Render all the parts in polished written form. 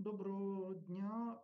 Доброго дня.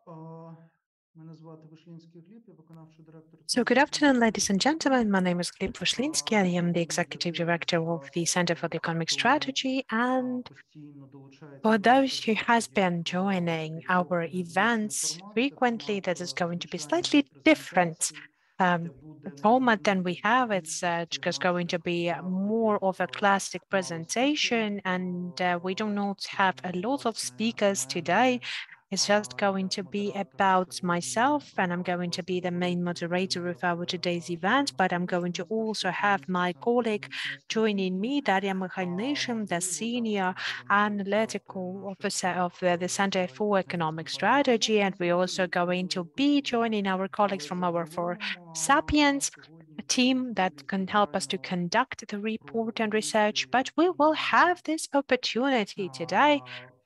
Мене звати Вишлінський Гліб, я виконавчий директор So Центру good afternoon, економічної ladies and gentlemen. My name is Gleb стратегії. Vyshlinsky. I am the Сьогодні Executive дуже Director of the Center for the багато Economic хто Strategy. And постійно долучається for до наших those who has заходів been joining our підготовки незвичний events формат. Це frequently, формат that is going to be звичайних slightly different презентацій, де um, буде format than we необхідність have. It's більшості just going to наших be more заходів of a classic мало спікерів. presentation, and we do not have a Тому, lot of власне, у speakers today. мене It's just going як to be модератора about сьогодні, myself, and I'm going to власне, be the main говорити moderator of буде our today's event, Дар'я but I'm going to Михайлишина з also нашого have Українського my центру colleague економічної joining стратегії. me, Dar'ya Mikhailnishim, the Можливо, також Senior ми будемо долучати Analytical наших Officer of колег the Center з for Європейської Economic компанії Strategy, and we're консалтингу, also які going робили to be опитування. joining our colleagues Але from our For загалом Sapiens, сьогодні a буде team that можливість can help us to детально conduct the report and research. проговорити But we will і have this opportunity today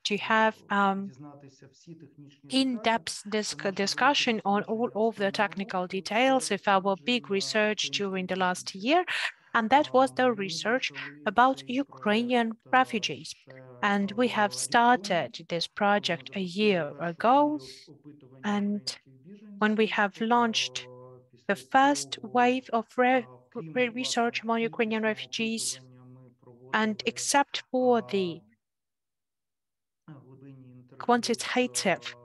to have дізнатися всі технічні деталі in-depth про наше велике discussion on all дослідження of the останнього technical року. Це details of our big дослідження research during української the last біженців. year, and that was the Ми research почали about цей Ukrainian проект refugees. ще And we have рік тому, started this коли ми project a запустили year першу ago, хвилю опитування and українських when we біженців. have launched the Після first цього, wave of крім власне research among Ukrainian кількісного refugees, опитування, ми and проводили except for the глибинні інтерв'ю з quantitative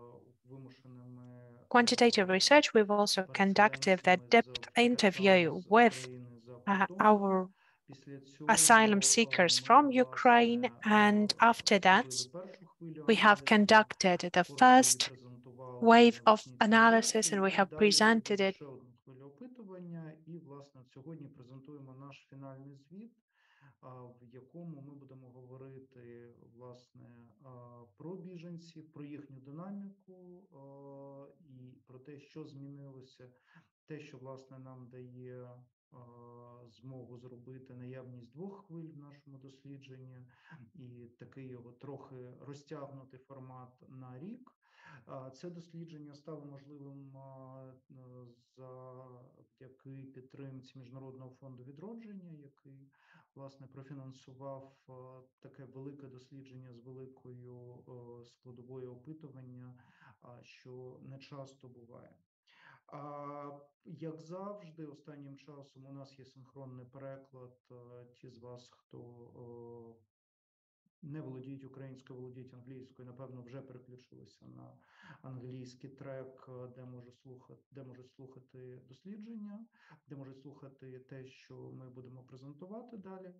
вимушеними quantitative research, we've also conducted the переселенцями з depth саме interview з with України за кордону. our Після asylum цього seekers ми from Ukraine. власне And after that, зробили першу хвилю we have аналізу, conducted the і first презентували wave of навесні цього analysis, року. and we І have далі presented зробили it. ще одну хвилю опитування. І, власне, сьогодні презентуємо наш фінальний звіт, в якому ми будемо говорити, власне, про біженців, про їхню динаміку і про те, що змінилося, те, що, власне, нам дає змогу зробити наявність двох хвиль в нашому дослідженні і такий його трохи розтягнутий формат на рік. Це дослідження стало можливим завдяки підтримці Міжнародного фонду відродження, який, власне, профінансував таке велике дослідження з великою складовою опитування, що не часто буває. Як завжди, останнім часом у нас є синхронний переклад. Ті з вас, хто не володіють українською, володіють англійською, напевно, вже переключилися на англійський трек, де можуть слухати дослідження, де можуть слухати те, що ми будемо презентувати далі.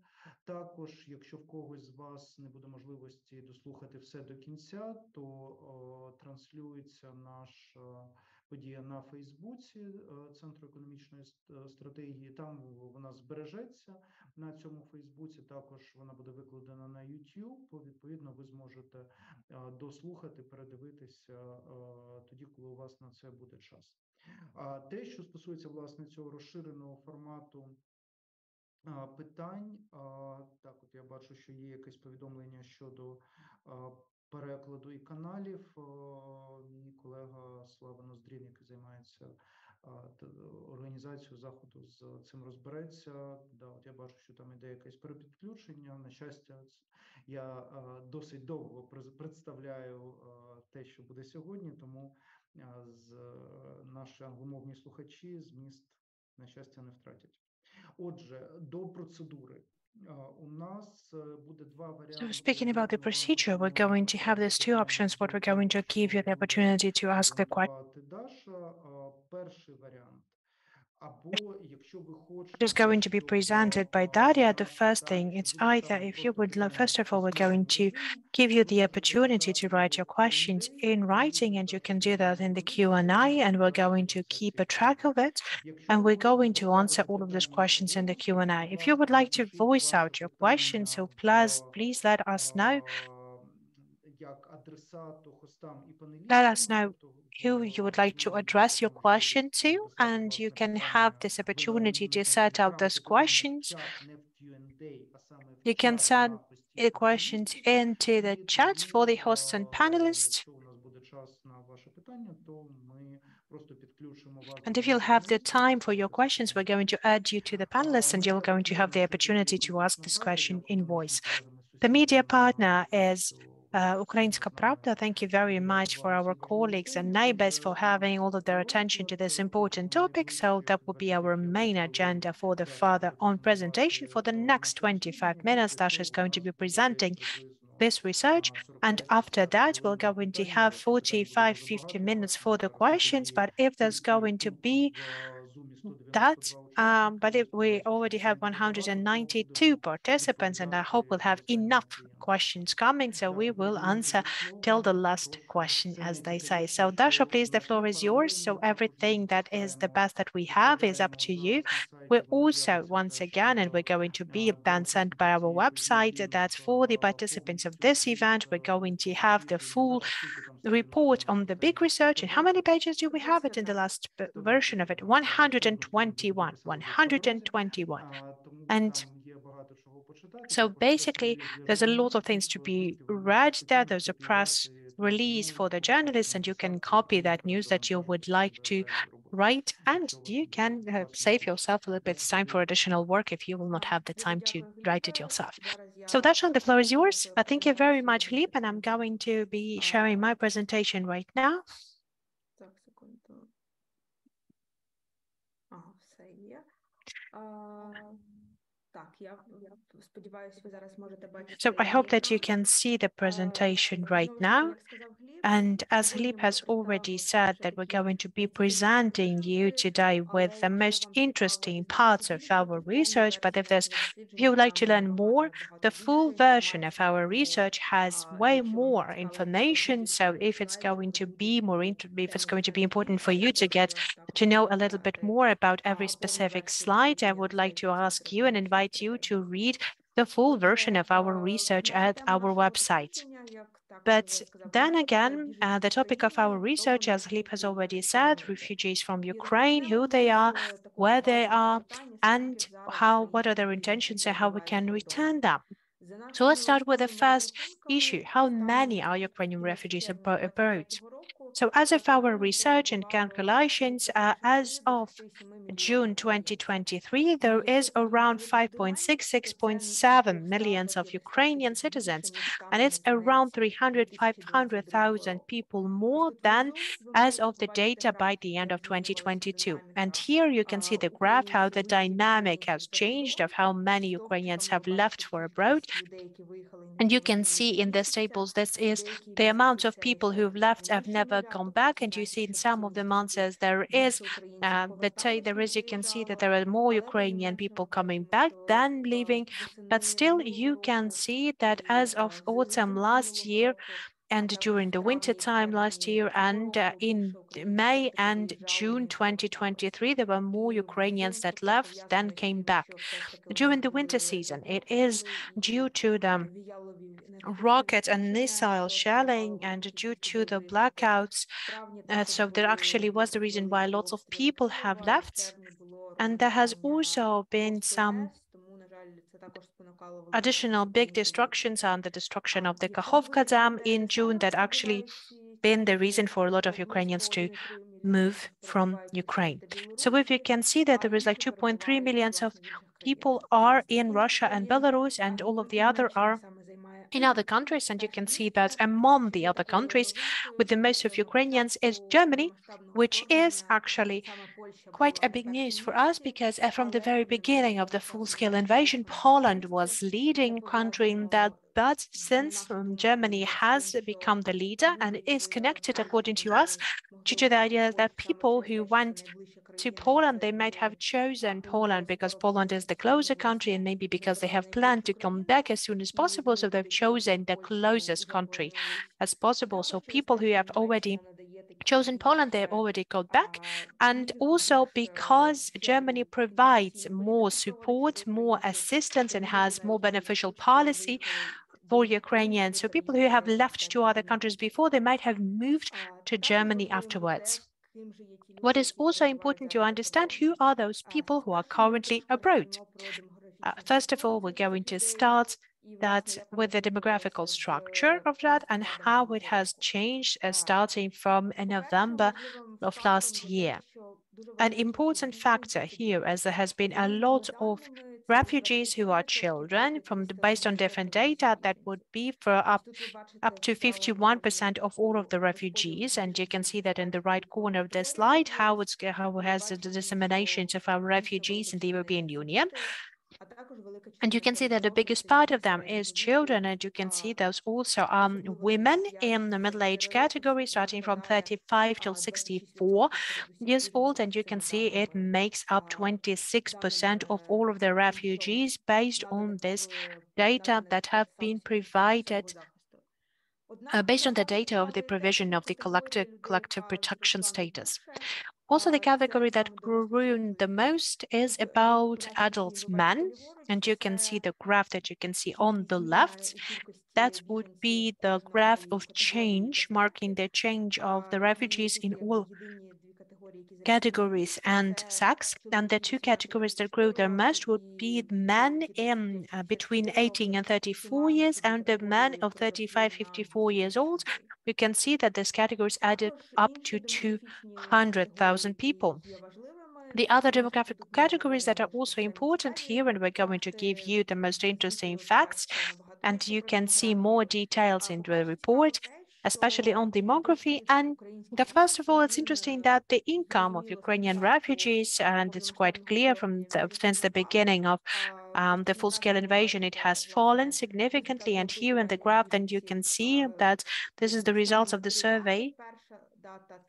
Також, якщо в когось з вас не буде можливості дослухати все до кінця, то транслюється наша подія на Фейсбуці Центру економічної стратегії. Там вона збережеться на цьому Фейсбуці. Також вона буде викладена на YouTube. Відповідно, ви зможете дослухати, передивитися тоді, коли у вас на це буде час. Те, що стосується, власне, цього розширеного формату питань, так, от я бачу, що є якесь повідомлення щодо перекладу і каналів. Мій колега Слава Ноздрін, який займається організацією заходу, з цим розбереться. Да, от я бачу, що там іде якесь перепідключення. На щастя, я досить довго представляю те, що буде сьогодні, тому наші англомовні слухачі зміст, на щастя, не втратять. Отже, до процедури. У нас буде два So варіанти, speaking about the як ми вам procedure, we're going to have пропонуємо these two запитання options. What we're блоку, going to give що you the буде opportunity to ask the question. презентувати Даша. Перший варіант. Або, якщо ви What is хочете, going to be щоб presented by Daria, the наші first thing, читачі it's будуть either саме if you просто would, first звернені в of all, we're письмовому going to режимі, give you ви the можете opportunity to писати write your questions Q&A, in і ми writing, and you can do відповідаємо that in the журналістам Q&A, and we're перший going в to процесі keep a track of ефіру. it, Якщо and ви we're хочете going to answer поставити all of those питання questions in the голосом, то, Q&A. будь If you would ласка, like to напишіть voice ваше out your question, питання so в please let us know. як адресату, хостам і Let панелістам, us know тобто who you would like to людям, які address your матимуть question можливість to, написати, and you власне, can have питання, this ви opportunity to set out those відправити питання в questions. чат, не в Q&A, а саме в You can чат на send хостів the і questions панелістів. into the І chat for тоді, the hosts and panelists. якщо у нас буде час на ваше питання, то ми просто підключимо вас And до if you'll ряду have the панелістів і time for your поставите questions, we're питання going to там. add you to the panelists, and you're going to have the Медіапартнером цієї події opportunity буде to ask дійсно this Даша. question Дякую in нашим voice. колегам із The media сусідніх країн partner за те, is що Ukrainska Pravda. Thank you very much for our colleagues and neighbors for having all of their attention to this important topic. So that will be our main agenda for the further on presentation. For the next 25 minutes, Dasha is going to be presenting this research. And after that, we're going to have 45, 50 minutes for the questions. But if there's going to be that, but if we already have 192 participants, and I hope we'll have enough questions coming, so we will answer till the last question, as they say. So Dasha, please, the floor is yours. So everything that is the best that we have is up to you. We're also, once again, and we're going to be then sent by our website, that for the participants of this event, we're going to have the full report on the big research. And how many pages do we have it in the last version of it? 121. 121. And so basically, there's a lot of things to be read there. There's a press release for the journalists, and you can copy that news that you would like to write, and you can save yourself a little bit of time for additional work if you will not have the time to write it yourself. So Dashan, the floor is yours. Thank you very much, Lip, and I'm going to be sharing my presentation right now. Так, секунду. Ага, все є. Так, я сподіваюся, ви зараз можете бачити. So I hope that you can see the presentation right now. And as Filip has already said, that we're going to be presenting you today with the most interesting parts of our research. But if you would like to learn more, the full version of our research has way more information. So if it's going to be important for you to know a little bit more about every specific slide, I would like to ask you and invite you to read the full version of our research at our website. But then again, the topic of our research, as Filip has already said, refugees from Ukraine, who they are, where they are, and what are their intentions and how we can return them. So let's start with the first issue. How many are Ukrainian refugees abroad? So as of our research and calculations, as of June 2023, there is around 5.6, 6.7 millions of Ukrainian citizens, and it's around 500,000 people more than as of the data by the end of 2022. And here you can see the graph, how the dynamic has changed of how many Ukrainians have left for abroad. And you can see in these tables, this is the amount of people who've left have never gone back. And you see in some of the months as you can see that there are more Ukrainian people coming back than leaving. But still, you can see that as of autumn last year, and during the winter time last year, and in May and June 2023, there were more Ukrainians that left than came back. During the winter season, it is due to the rocket and missile shelling and due to the blackouts. So that actually was the reason why lots of people have left. And there has also been some additional big destructions and the destruction of the Kakhovka Dam in June that actually been the reason for a lot of Ukrainians to move from Ukraine. So if you can see that there is like 2.3 million of people are in Russia and Belarus, and all of the other are in other countries. And you can see that among the other countries with the most of Ukrainians is Germany, which is actually quite a big news for us, because from the very beginning of the full-scale invasion, Poland was leading country in that. But since Germany has become the leader and is connected, according to us, due to the idea that people who went to Poland, they might have chosen Poland because Poland is the closer country, and maybe because they have planned to come back as soon as possible. So they've chosen the closest country as possible. So people who have already chosen Poland, they have already got back. And also because Germany provides more support, more assistance, and has more beneficial policy for Ukrainians. So people who have left to other countries before, they might have moved to Germany afterwards. What is also important to understand, who are those people who are currently abroad? First of all, we're going to start that with the demographical structure of that and how it has changed starting from November of last year. An important factor here, as there has been a lot of refugees who are children, based on different data, that would be for up to 51% of all of the refugees. And you can see that in the right corner of the slide, how it has the disseminations of our refugees in the European Union. And you can see that the biggest part of them is children, and you can see those also women in the middle-age category, starting from 35 till 64 years old, and you can see it makes up 26% of all of the refugees based on this data that have been provided based on the data of the provision of the collective protection status. Also, the category that grew the most is about adult men, and you can see the graph that you can see on the left. That would be the graph of change, marking the change of the refugees in all categories and sex. And the two categories that grew the most would be men in between 18 and 34 years and the men of 35, 54 years old. You can see that these categories added up to 200,000 people. The other demographic categories that are also important here, and we're going to give you the most interesting facts, and you can see more details in the report, especially on demography. And first of all, it's interesting that the income of Ukrainian refugees, and it's quite clear since the beginning of the full-scale invasion, it has fallen significantly. And here in the graph, then you can see that this is the results of the survey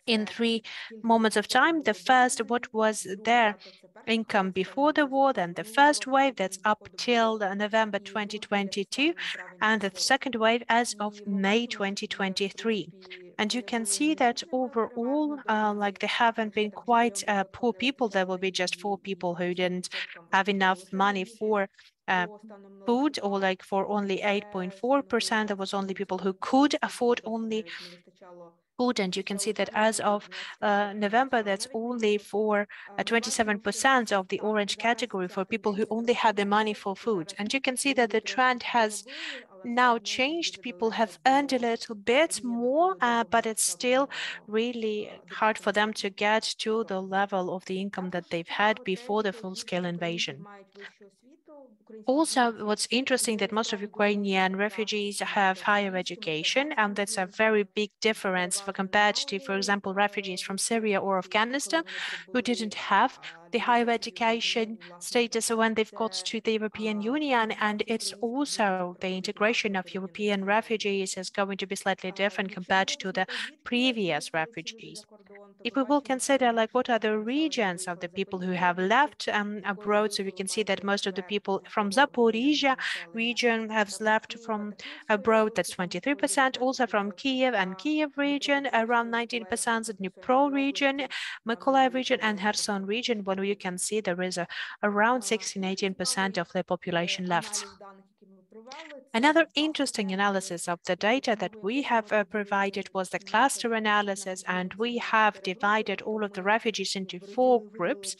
in 3 moments of time. The first, what was their income before the war, then the first wave, that's up till November 2022, and the second wave as of May 2023. And you can see that overall, like they haven't been quite poor people. There will be just 4 people who didn't have enough money for food, or like for only 8.4%. There was only people who could afford only food, and you can see that as of November, that's only for 27% of the orange category for people who only had the money for food. And you can see that the trend has now changed. People have earned a little bit more, but it's still really hard for them to get to the level of the income that they've had before the full-scale invasion. Also, what's interesting that most of Ukrainian refugees have higher education, and that's a very big difference compared to, for example, refugees from Syria or Afghanistan who didn't have the higher education status when they've got to the European Union. And it's also the integration of European refugees is going to be slightly different compared to the previous refugees. If we will consider like what are the regions of the people who have left abroad, so we can see that most of the people from Zaporizhia region have left from abroad, that's 23%, also from Kiev and Kiev region, around 19%, the Dnipro region, Mykolaiv region, and Kherson region, when you can see there is around 16-18% of the population left. Another interesting analysis of the data that we have provided was the cluster analysis, and we have divided all of the refugees into 4 groups.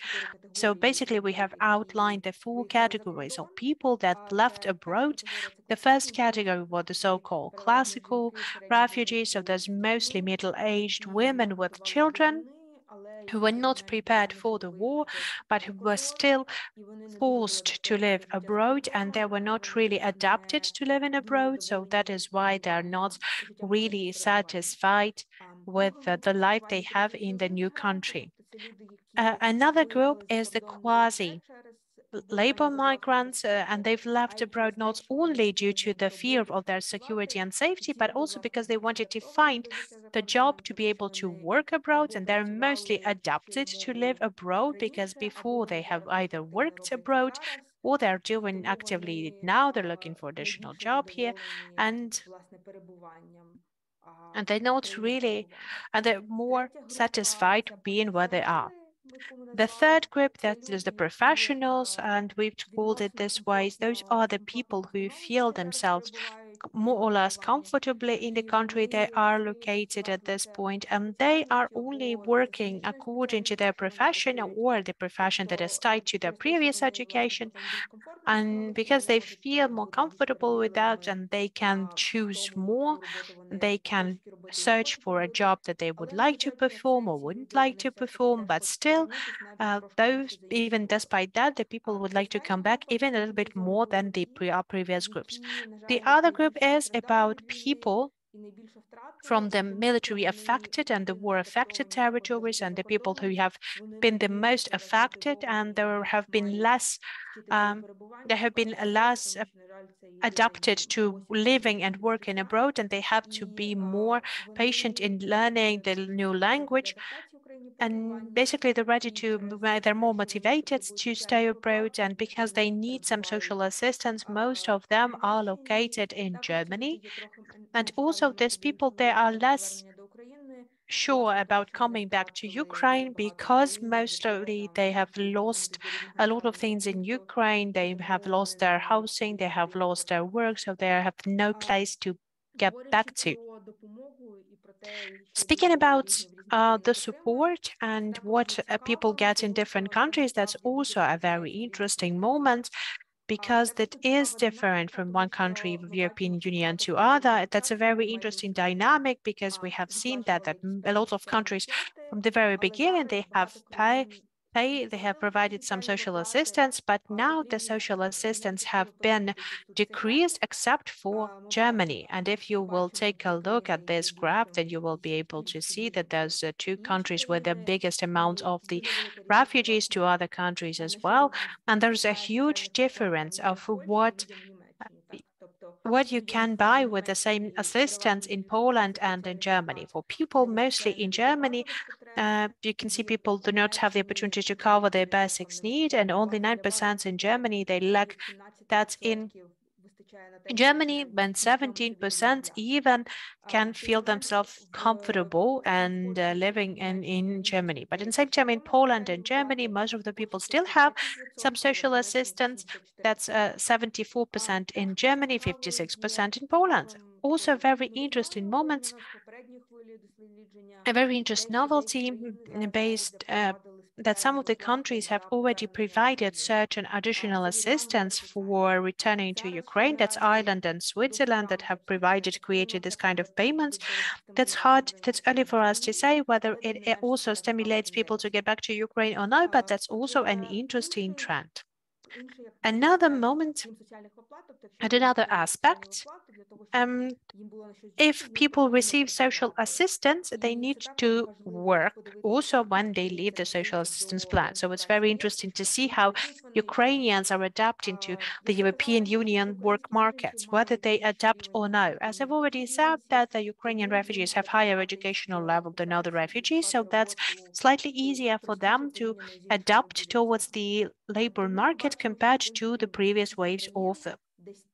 So basically, we have outlined the 4 categories of people that left abroad. The first category were the so-called classical refugees, so there's mostly middle-aged women with children who were not prepared for the war, but who were still forced to live abroad, and they were not really adapted to living abroad. So that is why they're not really satisfied with the life they have in the new country. Another group is the quasi labor migrants, and they've left abroad not only due to the fear of their security and safety, but also because they wanted to find the job to be able to work abroad, and they're mostly adapted to live abroad because before they have either worked abroad or they're doing actively now, they're looking for additional job here, and they're not really, and they're more satisfied being where they are. The third group, that is the professionals, and we've called it this way. Those are the people who feel themselves more or less comfortably in the country they are located at this point, and they are only working according to their profession or the profession that is tied to their previous education. And because they feel more comfortable with that and they can choose more, they can search for a job that they would like to perform or wouldn't like to perform, but still, those, even despite that, the people would like to come back even a little bit more than the previous groups. The other group is about people from the military affected and the war affected territories and the people who have been the most affected, and there have been less adapted to living and working abroad, and they have to be more patient in learning the new language. And basically, they're more motivated to stay abroad, and because they need some social assistance, most of them are located in Germany. And also, these people, they are less sure about coming back to Ukraine because mostly they have lost a lot of things in Ukraine. They have lost their housing, they have lost their work, so they have no place to get back to. Speaking about the support and what people get in different countries, that's also a very interesting moment because that is different from one country of the European Union to other. That's a very interesting dynamic because we have seen that a lot of countries from the very beginning, they have provided some social assistance, but now the social assistance have been decreased except for Germany. And if you will take a look at this graph, then you will be able to see that there's two countries with the biggest amount of the refugees to other countries as well. And there's a huge difference of what you can buy with the same assistance in Poland and in Germany. For people mostly in Germany, you can see people do not have the opportunity to cover their basics need, and only 9% in Germany, they lack that in Germany, when 17% even can feel themselves comfortable and living in Germany. But in the same time, in Poland and Germany, most of the people still have some social assistance. That's 74% in Germany, 56% in Poland. Also, very interesting moments. A very interesting novelty based that some of the countries have already provided certain additional assistance for returning to Ukraine. That's Ireland and Switzerland that have created this kind of payments. That's early for us to say whether it also stimulates people to get back to Ukraine or not, but that's also an interesting trend. Another moment and another aspect, if people receive social assistance, they need to work also when they leave the social assistance plan. So it's very interesting to see how Ukrainians are adapting to the European Union work markets, whether they adapt or no. As I've already said, that the Ukrainian refugees have higher educational level than other refugees, so that's slightly easier for them to adapt towards the labor market compared to the previous waves of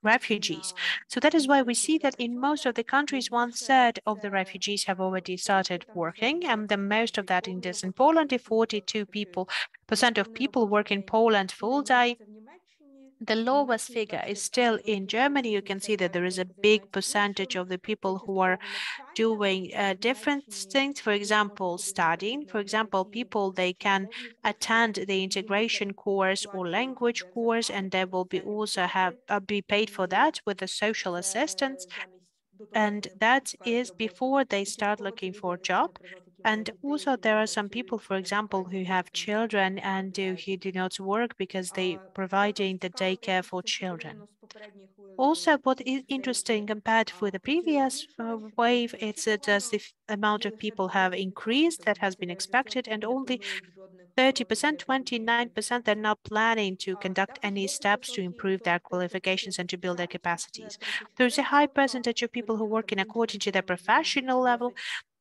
refugees. So that is why we see that in most of the countries, 1/3 of the refugees have already started working, and the most of that is in Poland. 42% of people work in Poland full time. The lowest figure is still in Germany. You can see that there is a big percentage of the people who are doing different things. For example, studying. For example, people, they can attend the integration course or language course, and they will be paid for that with the social assistance. And that is before they start looking for a job. And also there are some people, for example, who have children and who do not work because they providing the daycare for children. Also, what is interesting compared with the previous wave, it's that as the amount of people have increased that has been expected, and only 30%, 29%, they're not planning to conduct any steps to improve their qualifications and to build their capacities. There's a high percentage of people who work in according to their professional level,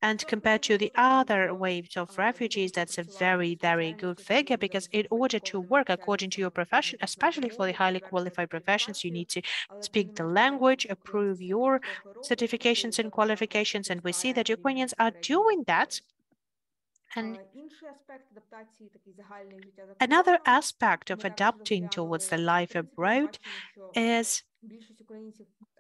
and compared to the other waves of refugees, that's a very, very good figure, because in order to work according to your profession, especially for the highly qualified professions, you need to speak the language, approve your certifications and qualifications, and we see that Ukrainians are doing that. And another aspect of adapting towards the life abroad is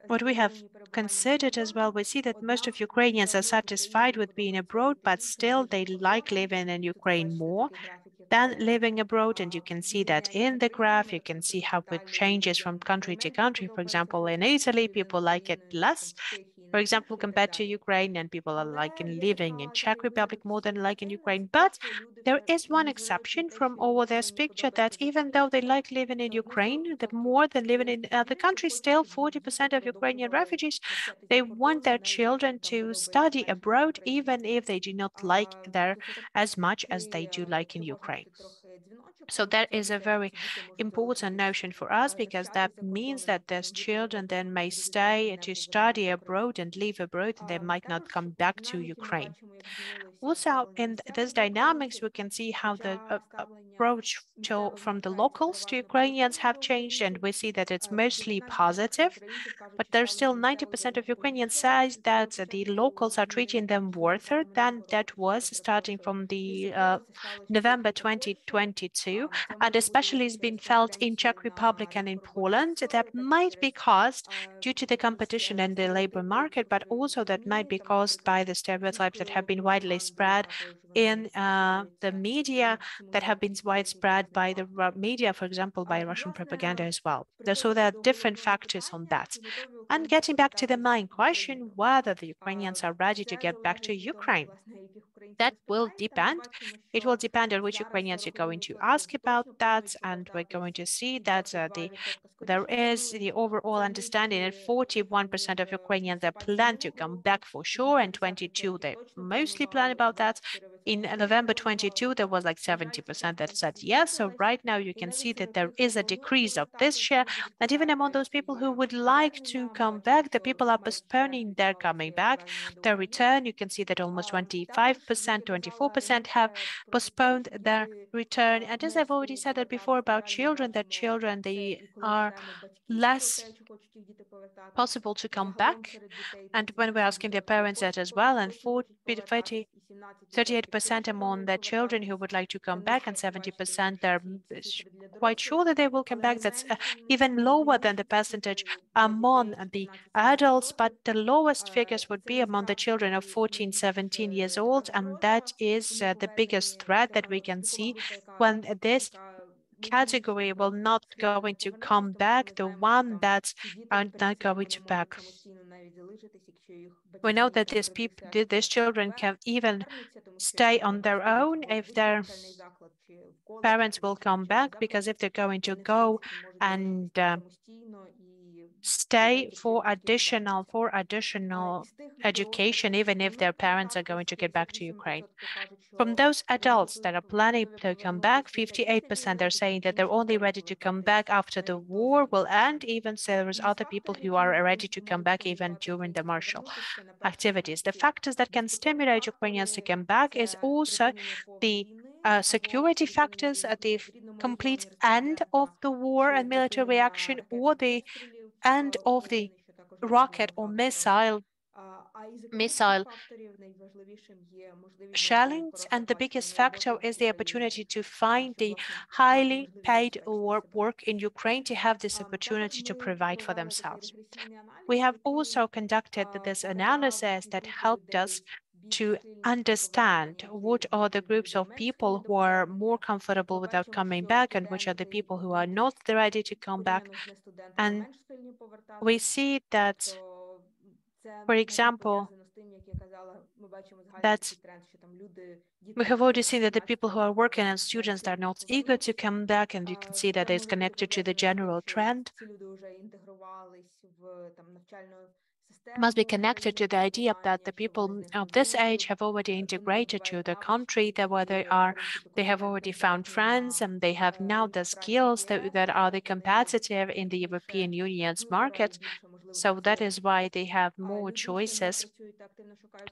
what we have considered as well. We see that most of Ukrainians are satisfied with being abroad, but still they like living in Ukraine more. than living abroad. And you can see that in the graph. You can see how it changes from country to country. For example, in Italy, people like it less, for example, compared to Ukraine, and people are liking living in Czech Republic more than like in Ukraine. But there is one exception from all this picture, that even though they like living in Ukraine, the more than living in other countries, still 40% of Ukrainian refugees, they want their children to study abroad, even if they do not like there as much as they do like in Ukraine. So that is a very important notion for us, because that means that these children then may stay to study abroad and live abroad, and they might not come back to Ukraine. Also, in this dynamics, we can see how the approach from the locals to Ukrainians have changed, and we see that it's mostly positive. But there's still 90% of Ukrainians say that the locals are treating them worse than that was starting from the November 2022, and especially it's been felt in Czech Republic and in Poland. That might be caused due to the competition in the labor market, but also that might be caused by the stereotypes that have been widely spread in the media, that have been widespread by the media, for example, by Russian propaganda as well. So there are different factors on that. And getting back to the main question, whether the Ukrainians are ready to get back to Ukraine, that will depend. It will depend on which Ukrainians you're going to ask about that, and we're going to see that there is the overall understanding that 41% of Ukrainians that plan to come back for sure, and 22 they mostly plan about that. In November 22, there was like 70% that said yes. So right now you can see that there is a decrease of this share, and even among those people who would like to come back, the people are postponing their coming back, their return. You can see that almost 25%, 24% have postponed their return. And as I've already said that before about children, that children, they are less possible to come back. And when we're asking their parents that as well, and 38% among the children who would like to come back, and 70% they're quite sure that they will come back. That's even lower than the percentage among the adults, but the lowest figures would be among the children of 14, 17 years old, and that is the biggest threat that we can see when this category will not going to come back, the one that's not going to back. We know that these children can even stay on their own if their parents will come back, because if they're going to go and stay for additional education, even if their parents are going to get back to Ukraine. From those adults that are planning to come back, 58% are saying that they're only ready to come back after the war will end. Even so, there's other people who are ready to come back even during the martial activities. The factors that can stimulate Ukrainians to come back is also the security factors at the complete end of the war and military reaction, or the end of the rocket or missile shellings. And the biggest factor is the opportunity to find the highly paid work in Ukraine, to have this opportunity to provide for themselves. We have also conducted this analysis that helped us to understand what are the groups of people who are more comfortable without coming back, and which are the people who are not ready to come back. And we see that, for example, that we have already seen that the people who are working and students are not eager to come back, and you can see that it's connected to the general trend. Must be connected to the idea that the people of this age have already integrated to the country that where they are. They have already found friends, and they have now the skills that are the competitive in the European Union's market. So that is why they have more choices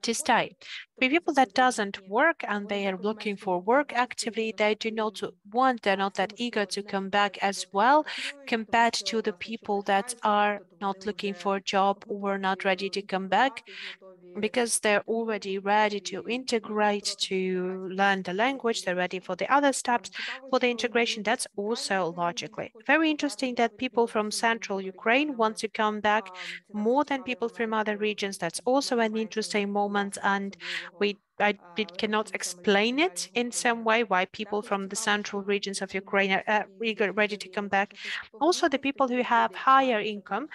to stay. For people that doesn't work and they are looking for work actively, they do not want, they're not that eager to come back as well, compared to the people that are not looking for a job or not ready to come back, because they're already ready to integrate, to learn the language, they're ready for the other steps for the integration. That's also logically very interesting that people from central Ukraine want to come back more than people from other regions. That's also an interesting moment, and we cannot explain it in some way why people from the central regions of Ukraine are eager, ready to come back. Also, the people who have higher income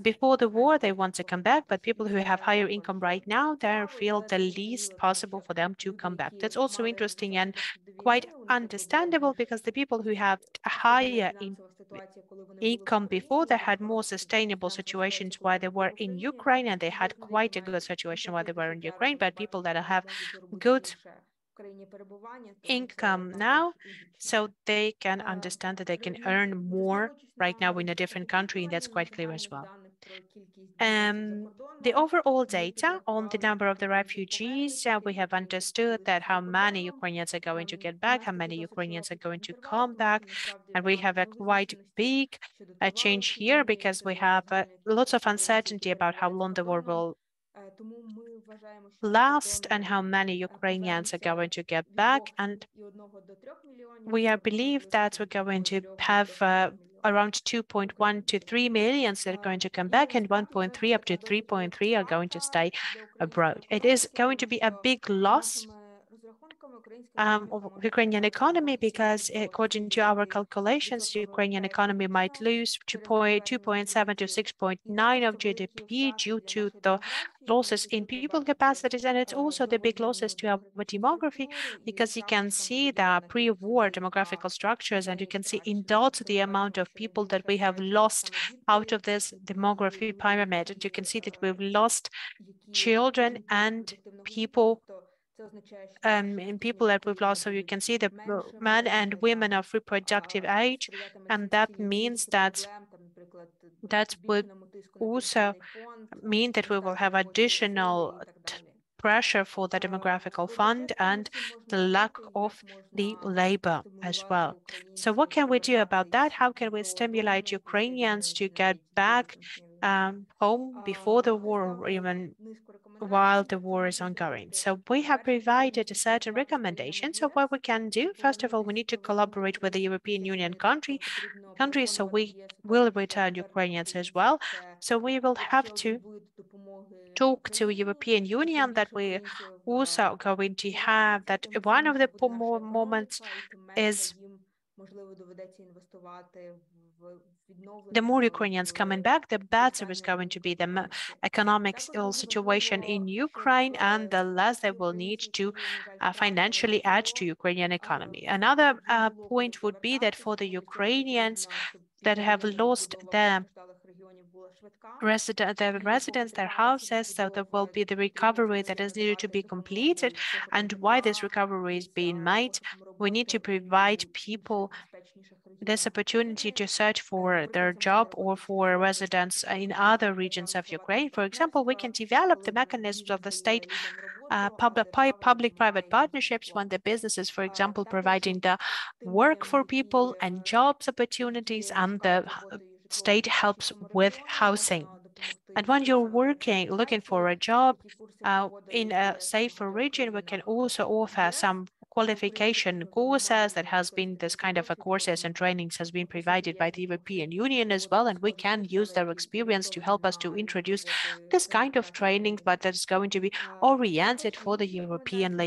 before the war, they want to come back, but people who have higher income right now, they feel the least possible for them to come back. That's also interesting and quite understandable because the people who have a higher income before, they had more sustainable situations while they were in Ukraine, and they had quite a good situation while they were in Ukraine. But people that have good income now, so they can understand that they can earn more right now in a different country, and that's quite clear as well. The overall data on the number of the refugees, we have understood that how many Ukrainians are going to get back, how many Ukrainians are going to come back, and we have a quite big change here because we have lots of uncertainty about how long the war will last and how many Ukrainians are going to get back. And we believe that we're going to have around 2.1 to 3 million that are going to come back, and 1.3 up to 3.3 are going to stay abroad. It is going to be a big loss of Ukrainian economy because according to our calculations, the Ukrainian economy might lose 2.7 to 6.9 of GDP due to the losses in people capacities, and it's also the big losses to our demography because you can see the pre-war demographical structures, and you can see in dots the amount of people that we have lost out of this demography pyramid, and you can see that we've lost children and people that we've lost. So you can see the men and women of reproductive age, and that means that would also mean that we will have additional pressure for the demographical fund and the lack of the labor as well. So what can we do about that? How can we stimulate Ukrainians to get back home before the war or even while the war is ongoing? So we have provided a certain recommendations of what we can do. First of all, we need to collaborate with the European Union countries, so we will return Ukrainians as well. So we will have to talk to European Union that we also going to have that one of the moments is the more Ukrainians coming back, the better is going to be the economic situation in Ukraine, and the less they will need to financially add to Ukrainian economy. Another point would be that for the Ukrainians that have lost their residence, their houses, so there will be the recovery that is needed to be completed. And why this recovery is being made, we need to provide people this opportunity to search for their job or for residence in other regions of Ukraine. For example, we can develop the mechanisms of the state public-private partnerships when the businesses, for example, providing the work for people and jobs opportunities, and the state helps with housing. And when you're looking for a job in a safer region, we can also offer some qualification courses that has been this kind of a courses and trainings has been provided by the European Union as well. And we can use their experience to help us to introduce this kind of training, but that's going to be oriented for the Ukrainian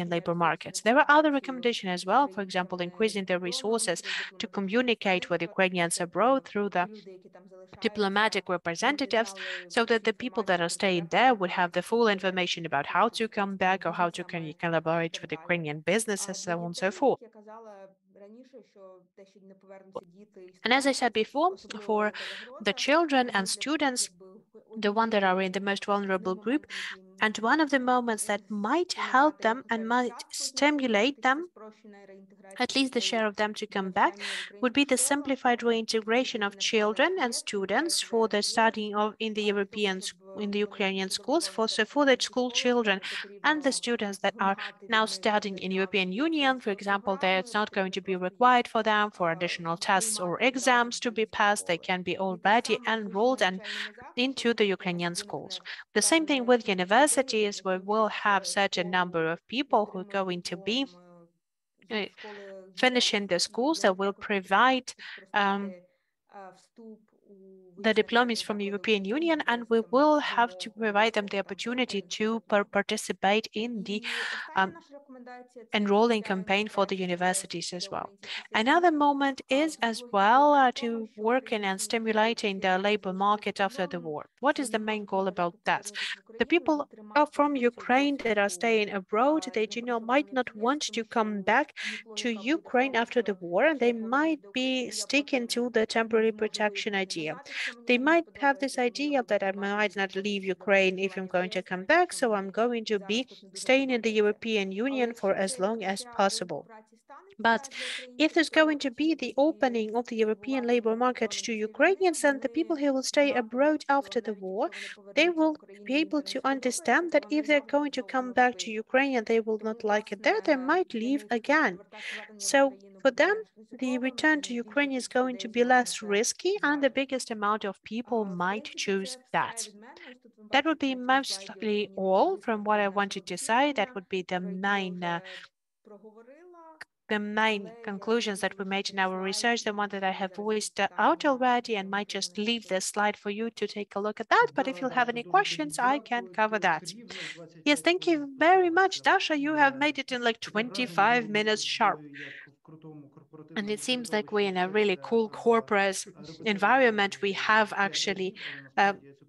labor markets. There are other recommendations as well. For example, increasing the resources to communicate with Ukrainians abroad through the diplomatic representatives, so that the people that are staying there would have the full information about how to come back or how to collaborate with Ukrainian businesses, so on and so forth. And as I said before, for the children and students, the ones that are in the most vulnerable group, and one of the moments that might help them and might stimulate them, at least the share of them to come back, would be the simplified reintegration of children and students for the studying in the Ukrainian schools. For the school children and the students that are now studying in European Union, for example, it's not going to be required for them for additional tests or exams to be passed. They can be already enrolled and into the Ukrainian schools. The same thing with universities, where we'll have such a number of people who are going to be finishing the schools that will provide the diplomas from the European Union, and we will have to provide them the opportunity to participate in the enrolling campaign for the universities as well. Another moment is as well to working and stimulating the labor market after the war. What is the main goal about that? The people from Ukraine that are staying abroad, they might not want to come back to Ukraine after the war, and they might be sticking to the temporary protection idea. They might have this idea that I might not leave Ukraine if I'm going to come back, so I'm going to be staying in the European Union for as long as possible. But if there's going to be the opening of the European labor market to Ukrainians, and the people who will stay abroad after the war, they will be able to understand that if they're going to come back to Ukraine and they will not like it there, they might leave again. So for them, the return to Ukraine is going to be less risky, and the biggest amount of people might choose that. That would be mostly all from what I wanted to say. That would be the main conclusions that we made in our research, the one that I have voiced out already, and might just leave this slide for you to take a look at that. But if you have any questions, I can cover that. Yes, thank you very much, Dasha. You have made it in like 25 minutes sharp. And it seems like we're in a really cool corporate environment. We have actually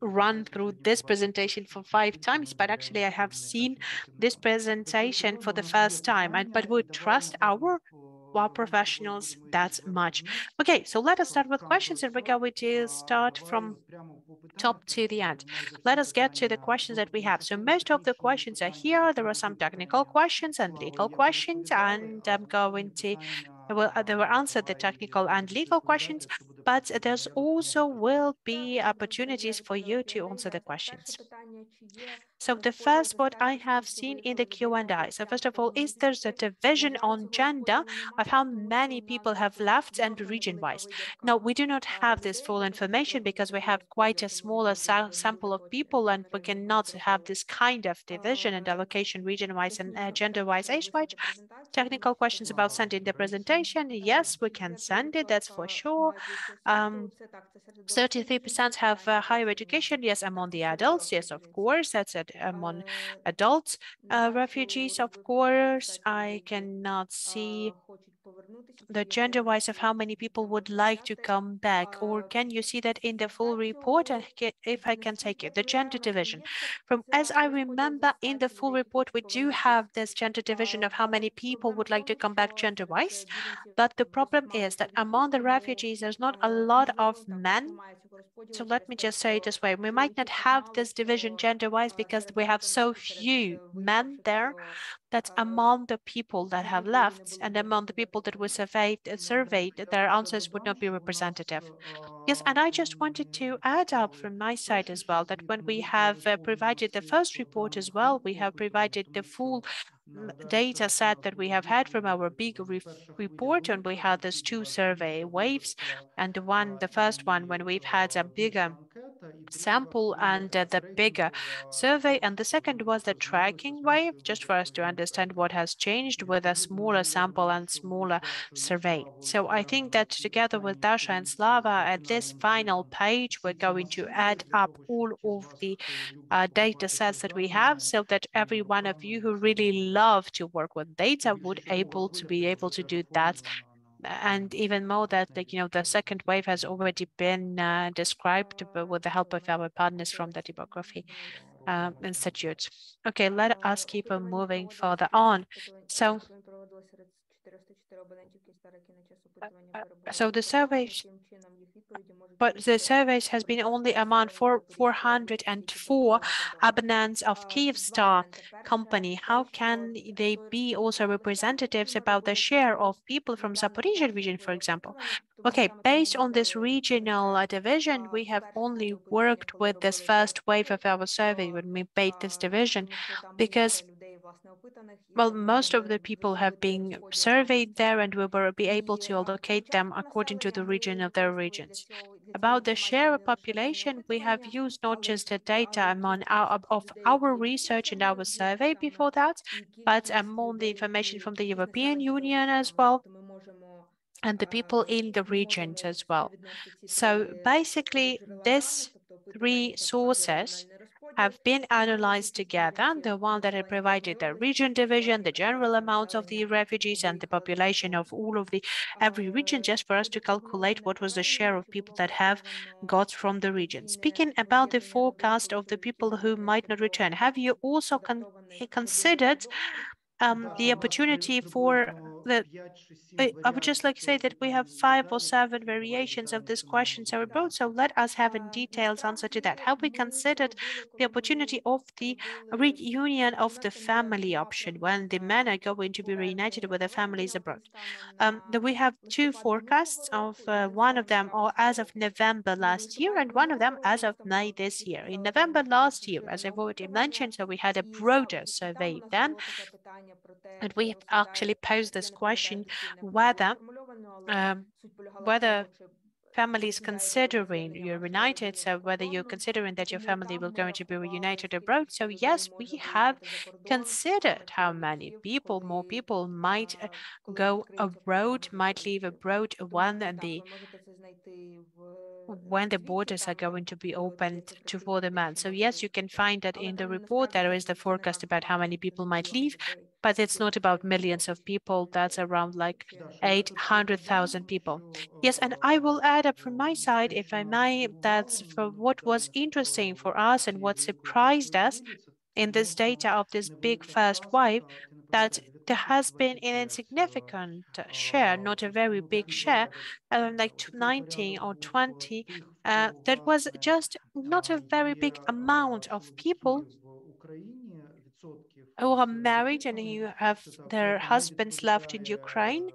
run through this presentation for 5 times, but actually I have seen this presentation for the first time, but we trust our professionals that much. Okay, so let us start with questions, and we're going to start from top to the end. Let us get to the questions that we have. So most of the questions are here. There are some technical questions and legal questions, and I'm going to, well, they were answered the technical and legal questions, but there's also will be opportunities for you to answer the questions. So the first what I have seen in the Q&A. So first of all, is there a division on gender of how many people have left and region-wise? No, we do not have this full information because we have quite a smaller sample of people, and we cannot have this kind of division and allocation region-wise and gender-wise, age-wise. Technical questions about sending the presentation. Yes, we can send it, that's for sure. 33% have higher education. Yes, among the adults. Yes, of course. That's among adults. Refugees, of course. I cannot see the gender-wise of how many people would like to come back, or can you see that in the full report? And if I can take it, the gender division. From as I remember, in the full report, we do have this gender division of how many people would like to come back gender-wise. But the problem is that among the refugees, there's not a lot of men. So let me just say it this way. We might not have this division gender-wise because we have so few men there, that among the people that have left and among the people that were surveyed, their answers would not be representative. Yes, and I just wanted to add up from my side as well that when we have provided the first report as well, we have provided the full data set that we have had from our big report, and we had these 2 survey waves, and the first one when we've had a bigger sample and the bigger survey, and the second was the tracking wave, just for us to understand what has changed with a smaller sample and smaller survey. So I think that together with Dasha and Slava at this final page, we're going to add up all of the data sets that we have, so that every one of you who really love to work with data would be able to do that. And even more that, like, the second wave has already been described with the help of our partners from the Demography Institute. Okay, let us keep on moving further on. So the surveys, but the surveys has been only among 404 abonnents of Kyivstar company. How can they be also representatives about the share of people from Zaporizhia region, for example? Okay, based on this regional division, we have only worked with this first wave of our survey when we made this division, because well, most of the people have been surveyed there, and we will be able to allocate them according to the region of their regions. About the share of population, we have used not just the data of our research and our survey before that, but among the information from the European Union as well. and the people in the regions as well. So три basically, джерела даних, these тобто three опитування та sources регіональний розподіл, have been встановити analyzed кількість together. біженців The one that had населення кожної provided the області, region division, порахувати the general кількість amounts of the населення, refugees, and the виїхали за population кордон. of all of the every region, just for us to Щодо calculate what was the share поглибленої of перевірки, people було that have враховано got from the region. потенційне Speaking about the воз'єднання forecast родин of the people трудовиків who might not return, адміністративно have you also адаптованих родин за considered кордоном. the opportunity for the I would just like to say that we have 5 or 7 variations of this question, so abroad. So let us have in details answer to that. Have we Ми це considered робили, the коли opportunity ми of the робили reunion of the family внесення option when the men are going to be reunited with their families abroad? станом That we have two листопад forecasts минулого of року і один one of станом them or травня as цього of року. November І в last year and листопаді one of them минулого as року of там May було this year. більш In зауважень November щодо last year, as розширеного I've already опитування. mentioned, so we had a І broader там у survey нас then, було таке питання про те, and де we actually розглядається, posed this я не пам'ятаю question дослівно, як воно було whether сформульовано, але um, суть полягала в whether тому, чи families розглядаєте ви considering воз'єднання you're вашої reunited, родини за so whether you're кордоном, considering і that your тому family will там ми going to be рахували, reunited скільки abroad. ж So людей yes, може we have виїхати за кордон саме considered how many чоловіків, people, more коли people might коли go відкриються abroad, програми для might leave туристів. abroad Тому when так, the ви можете це знайти в when the звіті, borders are там going to be будуть ці opened цифри to for the кількість, man. якщо So може yes, you can виїхати. find that Але in the там report насправді there is the це не forecast так about how багато, many тобто people не might мільйон leave, людей, but it's not about 400 millions of тисяч people. That's людей. around like Якщо Даша, я тут ще додам, 800,000 тому people. що Yes, and I will add up from my side, те, if що I нас may, здивувало that for на what was питаннях interesting for us and цієї what великої surprised першої us хвилі, це in this відносно data of this big невелика first wave, частка, ти не that пам'ятаю, there 19 чи has been an 25, insignificant share, not a very ну big такий share, порядок, like отакий 19 порядок or був 20, тих, хто, that was власне, just not a very big є amount of people чоловіки в Україні, відсотків who are з married and запитаних, who have це так their не husbands left in відповідає Ukraine,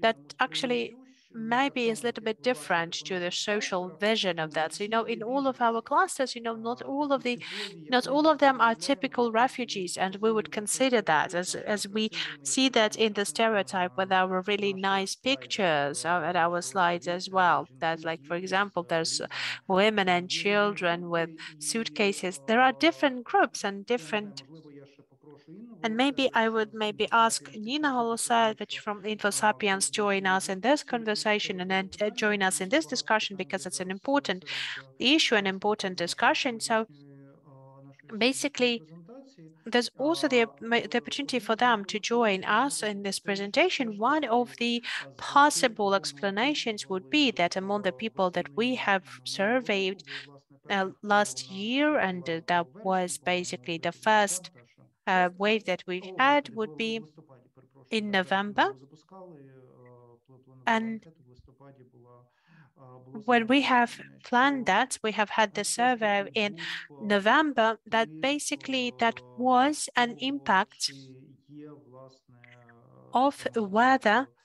that суспільному actually сприйняттю, не так maybe is a само, little як bit ви bачите different по to the наших social кластерах, vision of ну that. So, всі є in all of our біженці. clusters, not all of Такі the, типові, як not ми all їх of собі them are уявляємо, typical тобто це refugees, and we would посилені consider that характеристики as we красивими see that in the фотографіями stereotype with our really наших nice слайдах, pictures at our що slides as well. That, жінки, like, for діти з example, there's різними women and є різні children with групи, і suitcases. There are different groups and я не знаю, different. можливо, я ще попрошу Інну And maybe I Голосевич would з maybe ask Інфосапіенсів Nina включитися, тому Holosevich що from InfoSapiens join ці us in this це conversation and then важливе питання, join us тому in що this багато discussion питань because є it's an зараз important серед issue and учасників important discussion. So нашої сьогоднішньої basically, презентації. there's also the opportunity Одне for з them to важливих join питань us може in бути this те, що все presentation. ж One of таки the знайти possible повну explanations would be вигоду that among the в people that we оціненні have минулого року, surveyed бо, власне, перша хвиля у last нас year, and була that в вересні, was по-моєму, basically the виявилось, так, first Даша? wave that we've О, had, вересні, would в be листопаді, перепрошую, in да, в вересні ми November. його запускали, планували And анкету, в листопаді було when we have замовлення, planned що that, we have had the все ж survey таки in був November, that вплив basically that was an того, impact чи є, власне, of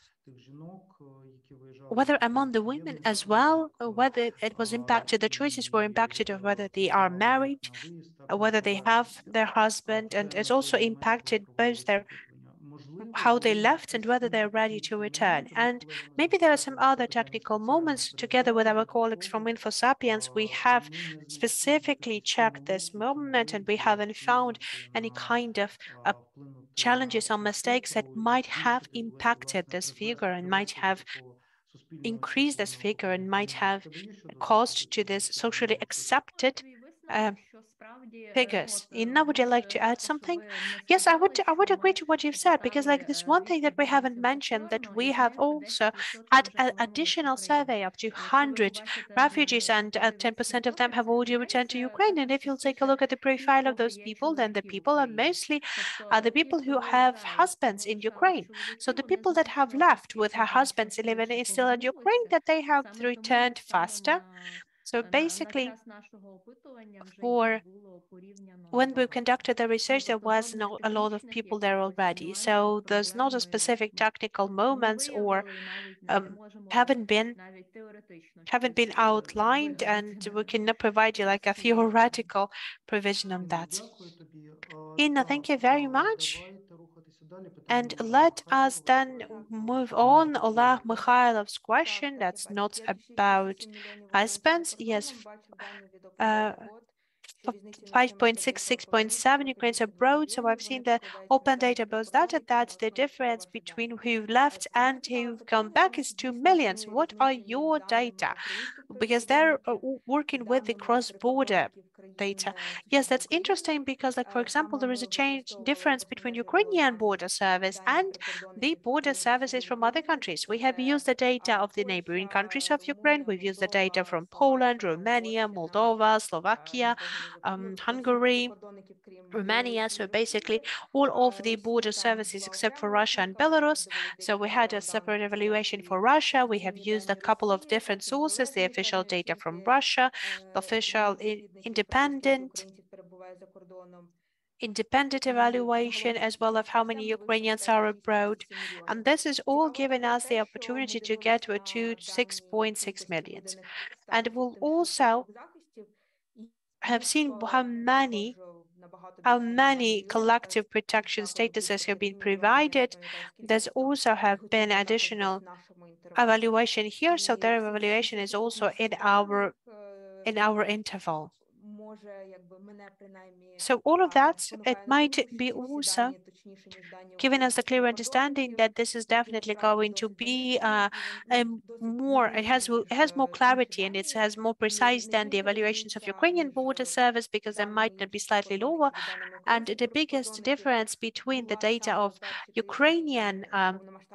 серед тих жінок, які виїжджали в whether Україну, among the чи є в women них as well, ризик, or whether it was impacted, the choices were і impacted of whether they are впливало як married, на виїзд, так or і на whether they have повернення. their husband, and Вже it's на той also момент, коли impacted both проводилось their опитування. Можливо, how they ви left and якісь whether they're інші ready to технічні return. моменти, ми з And колегами з maybe there are some Інфосапіенс це other питання technical спеціально moments. Together with our переглянули для colleagues from того, InfoSapiens, we have ми не знайшли specifically якихось checked this помилок, які moment, могли and we б haven't found вплинути any на kind of вплинути на challenges or цю mistakes that цифру і might have збільшити, impacted власне, this figure and might привести до have такого суспільно increased this очікуваного figure and might показника. В have тебе є що додати до caused to цього this socially питання? accepted Твій uh, висновок, що справді, figures. Inna, would you like більше to add варто, щоб something? ви не Yes, сказали, I would що agree ми to what you've said, because like опитали this one thing 200 that we haven't біженців mentioned, that повторно, і we з have них also 10% had вже an повернулись в additional Україну. survey of Якщо ви 200 побачите refugees, and подивитесь 10% of them профіль have цих already людей, returned to це Ukraine. And також if you'll take a частіше look at the ті, в profile of кого those є people, then the чоловіки в people are Україні. mostly Тобто the ті, people хто who have виїжджали, husbands in залишали Ukraine. So чоловіків, the вони people that have значно left with частіше her і husbands living щасливіше still in Ukraine, повернулися. that they have Саме тому returned станом faster. So на basically, час нашого опитування вже їх for було порівняно when we небагато. conducted the research, there Тобто was жодних not a lot of технічних people there якихось already. нюансів, So there's not a проблем ми specific technical не moments or виявили і навіть не можемо haven't been навіть теоретично haven't щось been outlined, вигадати and we cannot provide you з like a цієї теми. theoretical provision on Інно, that. дякую тобі. Inna, thank you Так, very much. давайте рухатися далі. Питання And Олега let us Михайлова. then move on. Oleg Mikhailov's question, Так, я that's бачу not 5,6 about мільйонів українців за husbands. кордоном. Yes, Бачив дані від uh, Open 5.6, 6.7 Ukrainians abroad. So I've seen the open data about that the difference between who left and who've come back is 2 million. What are your data? Because they're working with the cross-border data. Yes, that's interesting because, like, for example, there is a difference between Ukrainian border service and the border services from other countries. We have used the data of the neighboring countries of Ukraine. We've used the data from Poland, Romania, Moldova, Slovakia, Hungary, Romania. So basically all of the border services except for Russia and Belarus. So we had a separate evaluation for Russia. We have used a couple of different sources, the official data from Russia, the official independent evaluation, as well as how many Ukrainians are abroad. And this is all giving us the opportunity to get to 6.6 million. And we'll also have seen how many collective protection statuses have been provided. There's also have been additional evaluation here, so their evaluation is also in our interval. So all of that, it might be also giving us a clear understanding that this is definitely going to be more, it has more clarity and it has more precise than the evaluations of Ukrainian border service, because they might not be slightly lower. And the biggest difference between the data of Ukrainian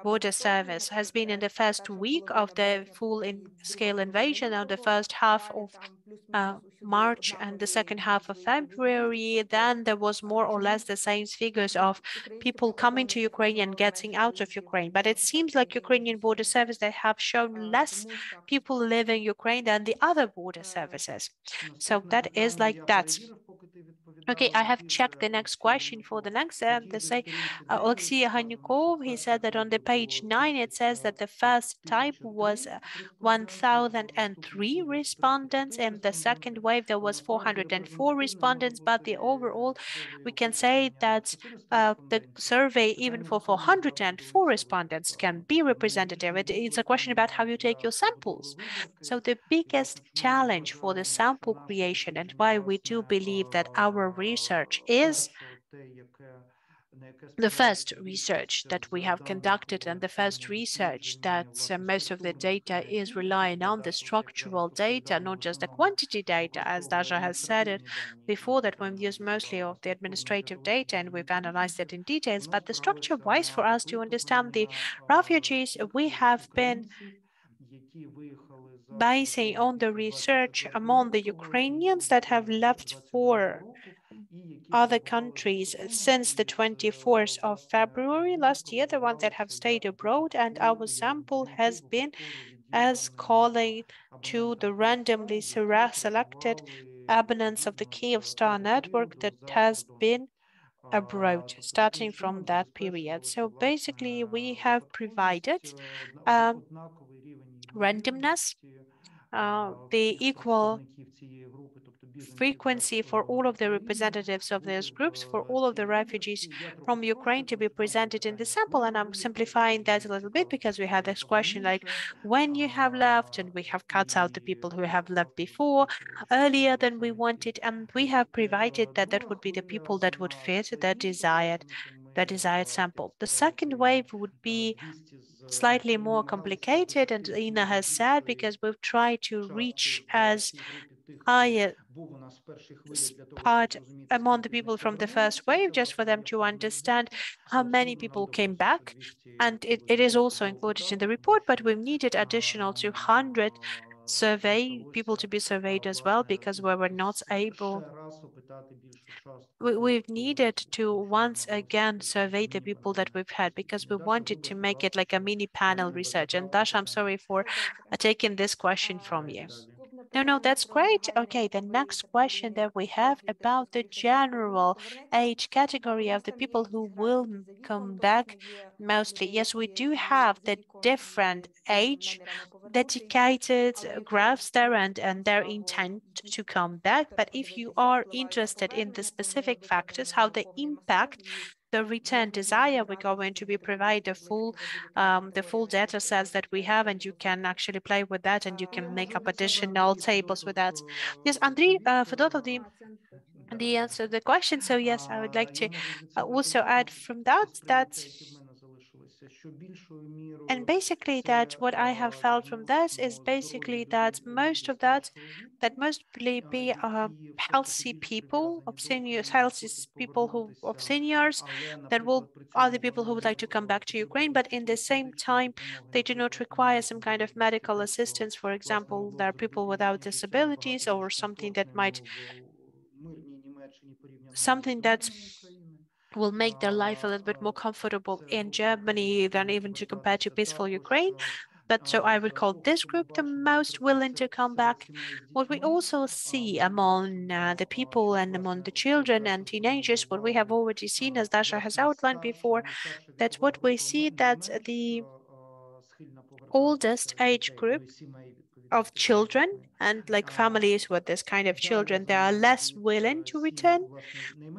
border service has been in the first week of the full-scale invasion, or the first half of March and the second half of February. Then there was more or less the same figures of people coming to Ukraine and getting out of Ukraine. But it seems like Ukrainian border service, they have shown less people leaving Ukraine than the other border services. So that is like that. Okay, I have checked the next question for the next. They say Alexei Hanyukov, he said that on the page 9, it says that the first type was 1,003 respondents. In the second wave, there was 404 respondents, but the overall, we can say that the survey, even for 404 respondents, can be representative. It's a question about how you take your samples. So the biggest challenge for the sample creation, and why we do believe that our research is the first research that we have conducted, and the first research that most of the data is relying on the structural data, not just the quantity data, as Daja has said it before, that we've used mostly of the administrative data and we've analyzed it in details. But the structure-wise, for us to understand the refugees, we have been basing on the research among the Ukrainians that have left for other countries since the 24th of February last year, the ones that have stayed abroad, and our sample has been as calling to the randomly selected abonnents of the Kyivstar network that has been abroad, starting from that period. So basically, we have provided randomness, the equal frequency for all of the representatives of those groups, for all of the refugees from Ukraine to be presented in the sample. And I'm simplifying that a little bit because we had this question like when you have left, and we have cut out the people who have left before, earlier than we wanted, and we have provided that that would be the people that would fit the desired sample. The second wave would be slightly more complicated, and Ina has said, because we've tried to reach as high part among the people from the first wave, just for them to understand how many people came back. And it is also included in the report, but we've needed additional 200 people to be surveyed as well, because we were not able, we've needed to once again survey the people that we've had, because we wanted to make it like a mini panel research. And Dasha, I'm sorry for taking this question from you. No, that's great. Okay, the next question that we have about the general age category of the people who will come back mostly. Yes, we do have the different age dedicated graphs there and their intent to come back. But if you are interested in the specific factors, how they impact the return desire, we're going to be provide the full data sets that we have, and you can actually play with that, and you can make up additional tables with that. Yes, Andrei, for those of the answer to the question. So yes, I would like to also add from that and basically that what I have felt from this is basically that most of that mostly be healthy people of seniors, healthy people who of seniors that will are the people who would like to come back to Ukraine, but in the same time, they do not require some kind of medical assistance. For example, there are people without disabilities or something that might something that will make their life a little bit more comfortable in Germany than even to compare to peaceful Ukraine. But so I would call this group the most willing to come back. What we also see among the people and among the children and teenagers, what we have already seen, as Dasha has outlined before, that what we see that the oldest age group of children and like families with this kind of children, they are less willing to return.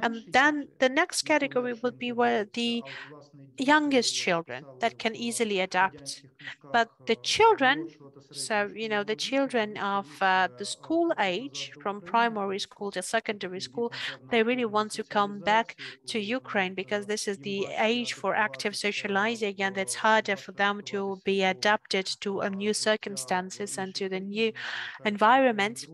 And then the next category would be where the youngest children that can easily adapt. But the children, so, you know, the children of the school age from primary school to secondary school, they really want to come back to Ukraine because this is the age for active socializing and it's harder for them to be adapted to new circumstances and to the new environment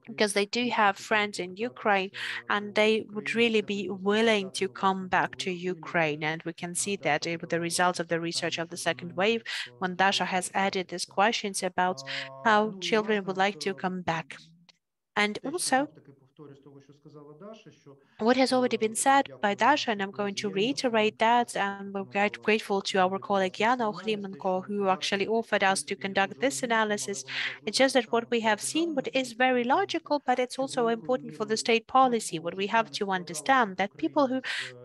because they do have friends in Ukraine and they would really be willing to come back to Ukraine. And we can see that with the results of the research of the second wave, when Dasha has added these questions about how children would like to come back. And also, what has already been said by Dasha, and I'm going to reiterate that, and we're quite grateful to our colleague Jana Ohrimenko, who actually offered us to conduct this analysis. It's just that what we have seen, what is very logical, but it's also important for the state policy. What we have to understand that people who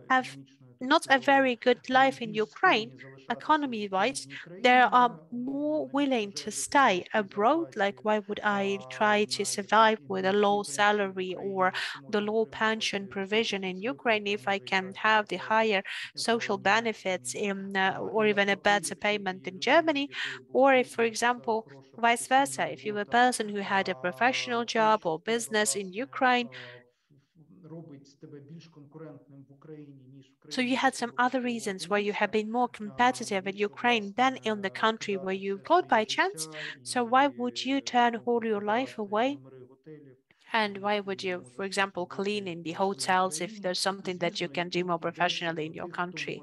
have not a very good life in Ukraine, economy-wise, they are more willing to stay abroad. Like, why would I try to survive with a low salary or the low pension provision in Ukraine if I can have the higher social benefits in, or even a better payment in Germany? Or if, for example, vice versa, if you're a person who had a professional job or business in Ukraine, so you had some other reasons why you have been more competitive in Ukraine than in the country where you got by chance. So why would you turn all your life away? And why would you, for example, clean in the hotels if there's something that you can do more professionally in your country?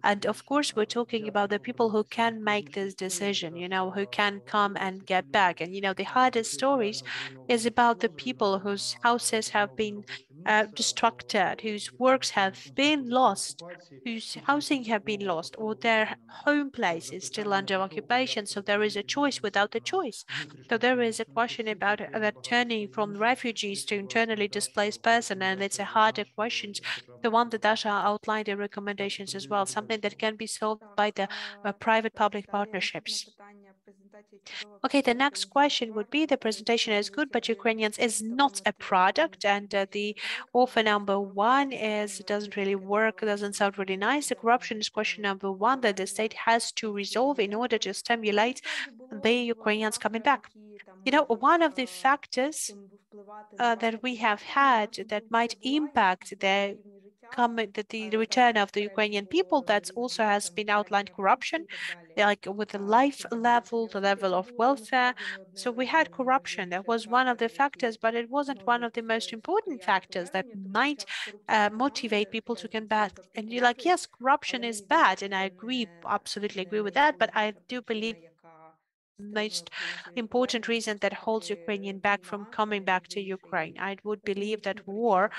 And of course, we're talking about the people who can make this decision, you know, who can come and get back. And, you know, the hardest stories is about the people whose houses have been destructed, whose works have been lost, whose housing have been lost, or their home place is still under occupation. So there is a choice without a choice. So there is a question about that turning from refugees to internally displaced person, and it's a harder question, the one that Dasha outlined in recommendations as well, something that can be solved by the private-public partnerships. Okay, the next question would be, the presentation is good, but Ukrainians is not a product, and the offer number one is doesn't really work, doesn't sound really nice. The corruption is question number one that the state has to resolve in order to stimulate the Ukrainians coming back. You know, one of the factors that we have had that might impact the return of the Ukrainian people, that also has been outlined corruption, like with the life level, the level of welfare. So we had corruption. That was one of the factors, but it wasn't one of the most important factors that might motivate people to come back. And you're like, yes, corruption is bad. And I agree, absolutely agree with that. But I do believe most important reason that holds Ukrainian back from coming back to Ukraine. I would believe that war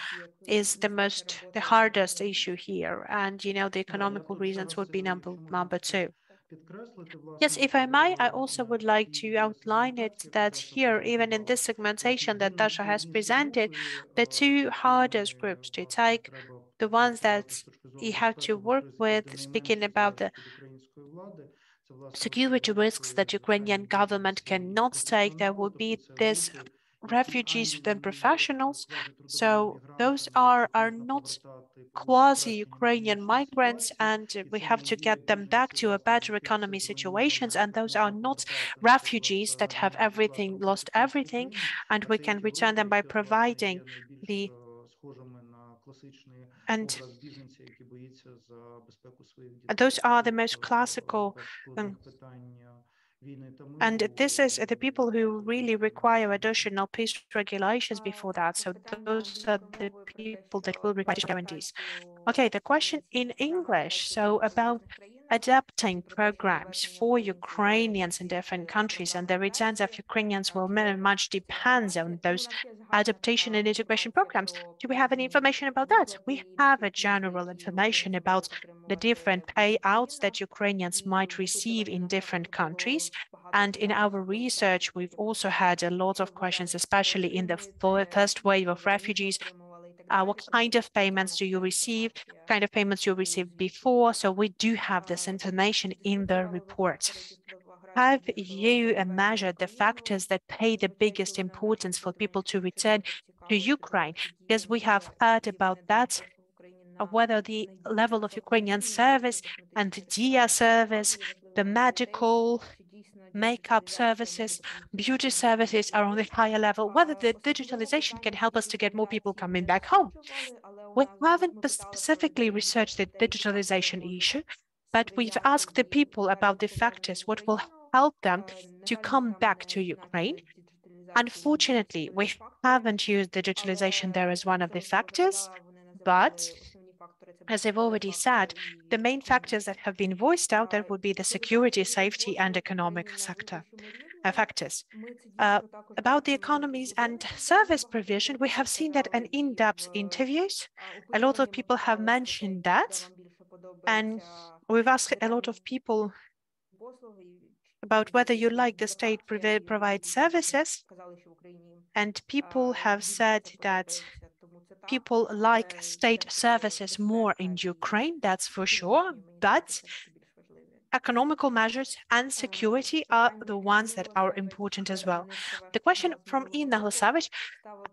is the hardest issue here, and you know the economical reasons would be number two. Yes, if I may, I also would like to outline it that here, even in this segmentation that Dasha has presented, the two hardest groups to take, the ones that you have to work with, speaking about the security risks that Ukrainian government cannot take, there will be this refugees than professionals. So those are not quasi-Ukrainian migrants, and we have to get them back to a better economy situations. And those are not refugees that have everything, lost everything, and we can return them by providing the and those are the most classical and this is the people who really require additional peace regulations before that. So those are the people that will require guarantees. Okay, the question in English. So about adapting programs for Ukrainians in different countries and the returns of Ukrainians will very much depends on those adaptation and integration programs. Do we have any information about that? We have a general information about the different payouts that Ukrainians might receive in different countries. And in our research, we've also had a lot of questions, especially in the first wave of refugees. What kind of payments do you receive? What kind of payments you received before? So we do have this information in the report. Have you measured the factors that pay the biggest importance for people to return to Ukraine? Because we have heard about that, whether the level of Ukrainian service and the DIA service, the medical makeup services, beauty services are on a higher level, whether the digitalization can help us to get more people coming back home. We haven't specifically researched the digitalization issue, but we've asked the people about the factors, what will help them to come back to Ukraine. Unfortunately, we haven't used digitalization there as one of the factors, but as I've already said, the main factors that have been voiced out there would be the security, safety, and economic sector factors. About the economies and service provision, we have seen that in in-depth interviews, a lot of people have mentioned that, and we've asked a lot of people about whether you like the state provide services, and people have said that people like state services more in Ukraine, that's for sure, but economical measures and security are the ones that are important as well. The question from Inna Hlasavich,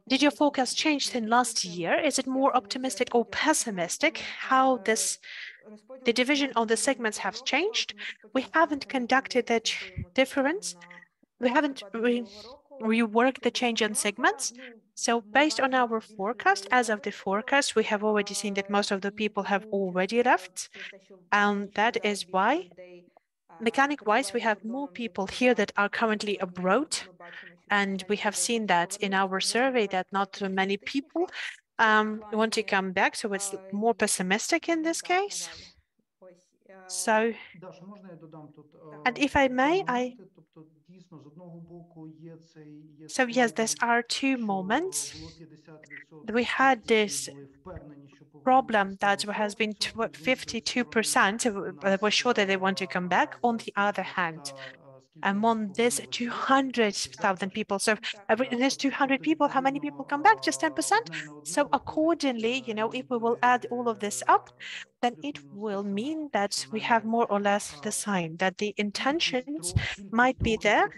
did your forecast change in last year? Is it more optimistic or pessimistic? How the division of the segments has changed? We haven't conducted that difference. We haven't reworked the change in segments. So based on our forecast, as of the forecast, we have already seen that most of the people have already left. And that is why, mechanic-wise, we have more people here that are currently abroad. And we have seen that in our survey that not too many people want to come back. So it's more pessimistic in this case. So, and if I may, so yes, there are two moments. We had this problem that has been 52% were sure that they want to come back. On the other hand, among this 200,000 people, so there's 200 people, how many people come back? Just 10%. So accordingly, you know, if we will add all of this up, then it will mean that we have more or less the sign that the intentions might be there,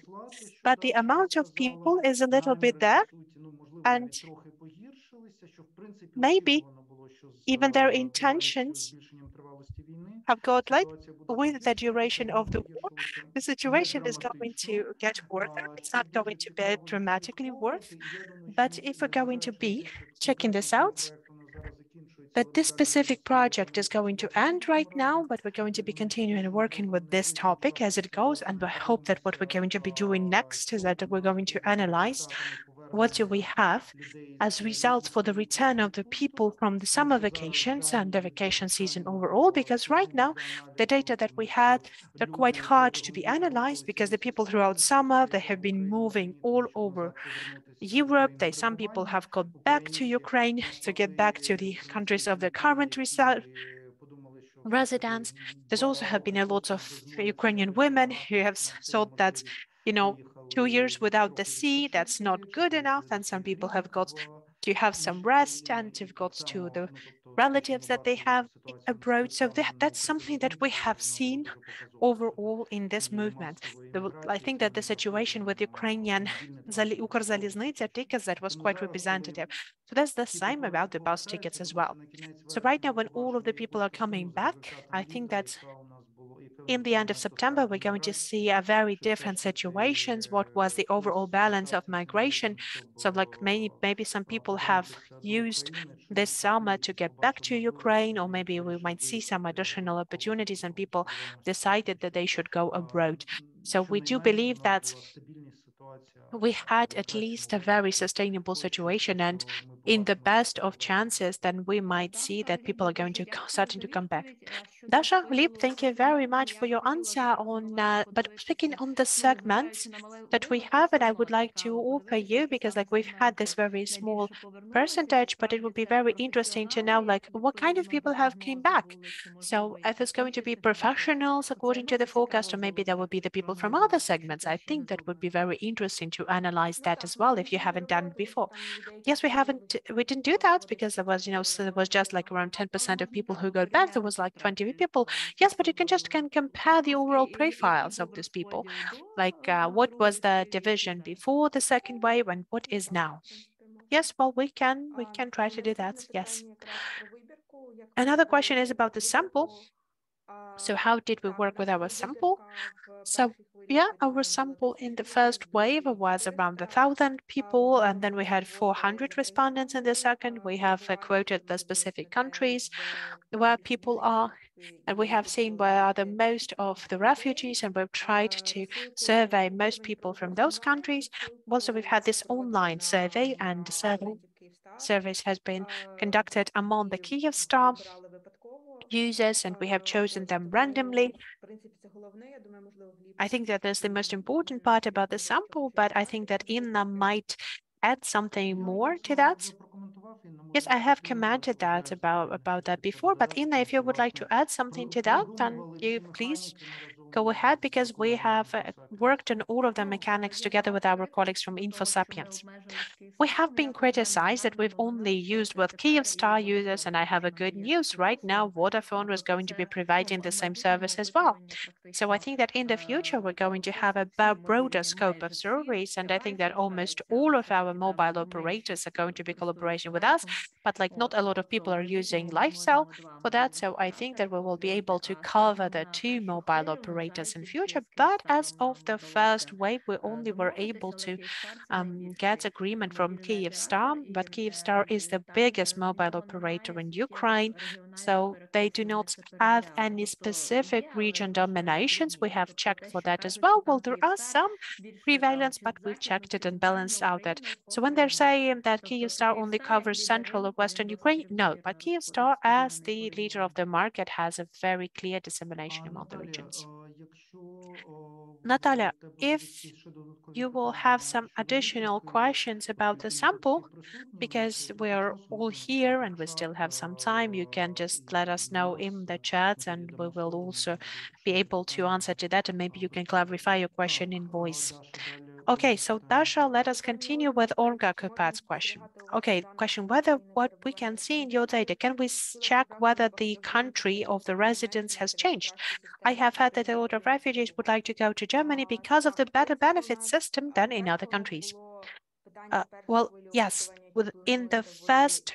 but the amount of people is a little bit there, and maybe even their intentions have got like with the duration of the war, the situation is going to get worse. It's not going to be dramatically worse. But if we're going to be checking this out, that this specific project is going to end right now, but we're going to be continuing working with this topic as it goes. And I hope that what we're going to be doing next is that we're going to analyze what do we have as results for the return of the people from the summer vacations and the vacation season overall, because right now the data that we had, they're quite hard to be analyzed because the people throughout summer, they have been moving all over Europe. Some people have gone back to Ukraine to get back to the countries of their current residence. There's also have been a lot of Ukrainian women who have thought that, you know, 2 years without the sea, that's not good enough. And some people have got to have some rest and have got to relatives that they have abroad. So that's це something that we have вона seen добре показова щодо overall in this movement. I think that the situation with Ukrainian Укрзалізниця tickets that was quite representative. So that's the same about the bus tickets as well. So right now, when all of the people are coming back, I think that in the end of September, we're going to see a very different situations. What was the overall balance of migration? So like maybe some people have used this summer to get back to Ukraine, or maybe we might see some additional opportunities and people decided that they should go abroad. So we do believe that we had at least a very sustainable situation, and in the best of chances, then we might see that people are going to starting to come back. Dasha, Lip, thank you very much for your answer on, but speaking on the segments that we have, and I would like to offer you, because like we've had this very small percentage, but it would be very interesting to know like what kind of people have came back. So if it's going to be professionals according to the forecast, or maybe there will be the people from other segments, I think that would be very interesting to analyze that as well if you haven't done it before. Yes, we didn't do that because there was, so there was just like around 10% of people who got back. There was like 20 people. Yes, but you can compare the overall profiles of these people. Like what was the division before the second wave and what is now? Yes, well, we can try to do that. Yes. Another question is about the sample. So how did we work with our sample? So yeah, our sample in the first wave was around 1,000 people, and then we had 400 respondents in the second. We have quoted the specific countries where people are, and we have seen where are the most of the refugees, and we've tried to survey most people from those countries. Also, we've had this online survey, and the surveys has been conducted among the Kyivstar users, and we have chosen them randomly. I think that that's the most important part about the sample, but I think that Inna might add something more to that. Yes, I have commented that about that before, but Inna, if you would like to add something to that, then you please go ahead, because we have worked on all of the mechanics together with our colleagues from InfoSapiens. We have been criticized that we've only used with Kyivstar users, and I have a good news. Right now, Vodafone was going to be providing the same service as well. So I think that in the future, we're going to have a broader scope of surveys, and I think that almost all of our mobile operators are going to be collaborating with us, but like not a lot of people are using LifeCell for that. So I think that we will be able to cover the two mobile operators in future. But as of the first wave, we only were able to get agreement from Kyivstar, but Kyivstar is the biggest mobile operator in Ukraine. So they do not have any specific region dominations. We have checked for that as well. Well, there are some prevalence, but we've checked it and balanced out that. So when they're saying that Kyivstar only covers central or western Ukraine, no, but Kyivstar, as the leader of the market, has a very clear dissemination among the regions. Natalia, if you will have some additional questions about the sample, because we're all here and we still have some time, you can just let us know in the chat and we will also be able to answer to that, and maybe you can clarify your question in voice. Okay, so Dasha, let us continue with Olga Kupat's question. Okay, question whether what we can see in your data, can we check whether the country of the residence has changed? I have heard that a lot of refugees would like to go to Germany because of the better benefit system than in other countries. Well, yes, within the first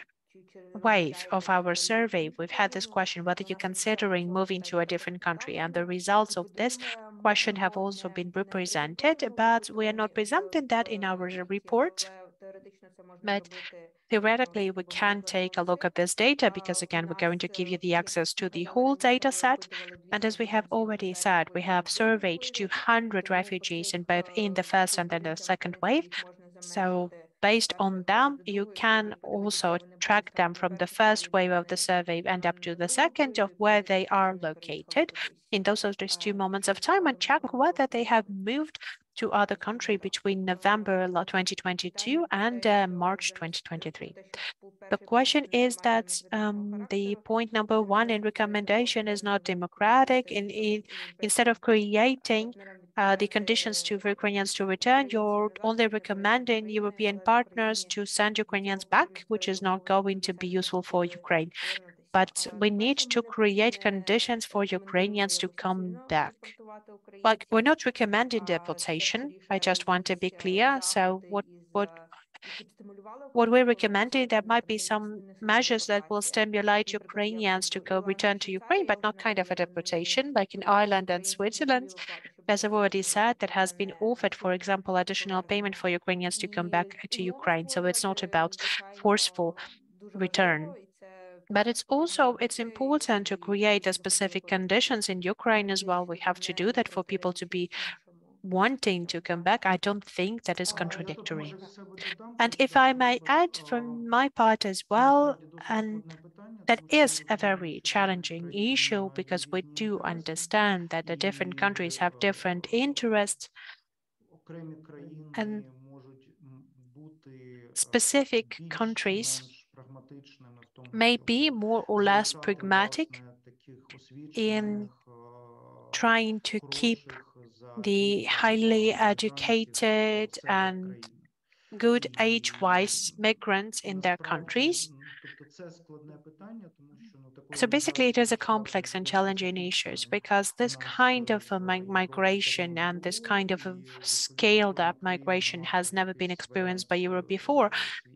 wave of our survey, we've had this question whether you're considering moving to a different country, and the results of this question have also been represented, but we are not presenting that in our report. But theoretically, we can take a look at this data because, again, we're going to give you the access to the whole data set. And as we have already said, we have surveyed 200 refugees in both in the first and then the second wave. So based on them, you can also track them from the first wave of the survey and up to the second of where they are located in those 2 moments of time, and check whether they have moved to other country between November 2022 and March 2023. The question is that the point number 1 in recommendation is not democratic. Instead of creating the conditions for Ukrainians to return, you're only recommending European partners to send Ukrainians back, which is not going to be useful for Ukraine. but we need to create conditions for Ukrainians to come back. Like, we're not recommending deportation. I just want to be clear. So what we're recommending, there might be some measures that will stimulate Ukrainians to go return to Ukraine, but not kind of a deportation, like in Ireland and Switzerland. As I've already said, that has been offered, for example, additional payment for Ukrainians to come back to Ukraine. So it's not about forceful return. But it's important to create a specific conditions in Ukraine as well. We have to do that for people to be wanting to come back. I don't think that is contradictory. And if I may add from my part as well, and that is a very challenging issue because we do understand that the different countries have different interests and specific countries may be more or less pragmatic in trying to keep the highly educated and good age-wise migrants in their countries. So basically, it is a complex and challenging issues because this kind of a migration and this kind of a scaled-up migration has never been experienced by Europe before.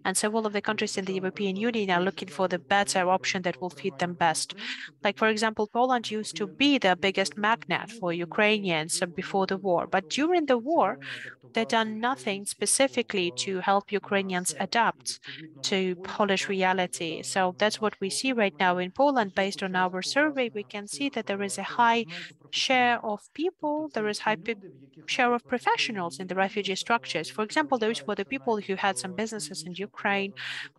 And so all of the countries in the European Union are looking for the better option that will fit them best. Like, for example, Poland used to be the biggest magnet for Ukrainians before the war, but during the war, they done nothing specifically to help Ukrainians adapt to Polish reality. So that's what we see right now in Poland. Based on our survey, we can see that there is a high share of people, there is high share of professionals in the refugee structures. For example, those were the people who had some businesses in Ukraine,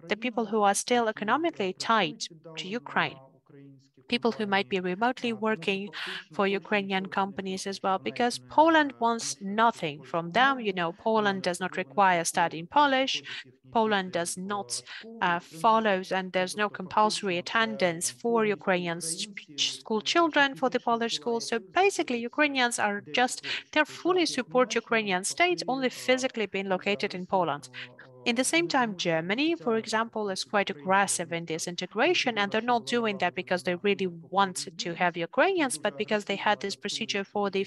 the people who are still economically tied to Ukraine, people who might be remotely working for Ukrainian companies as well, because Poland wants nothing from them. You know, Poland does not require studying Polish. Poland does not follow, and there's no compulsory attendance for Ukrainian school children for the Polish schools. So basically, Ukrainians are just, they fully support Ukrainian state, only physically being located in Poland. In the same time, Germany, for example, is quite aggressive in this integration, and they're not doing that because they really want to have Ukrainians, but because they had this procedure for the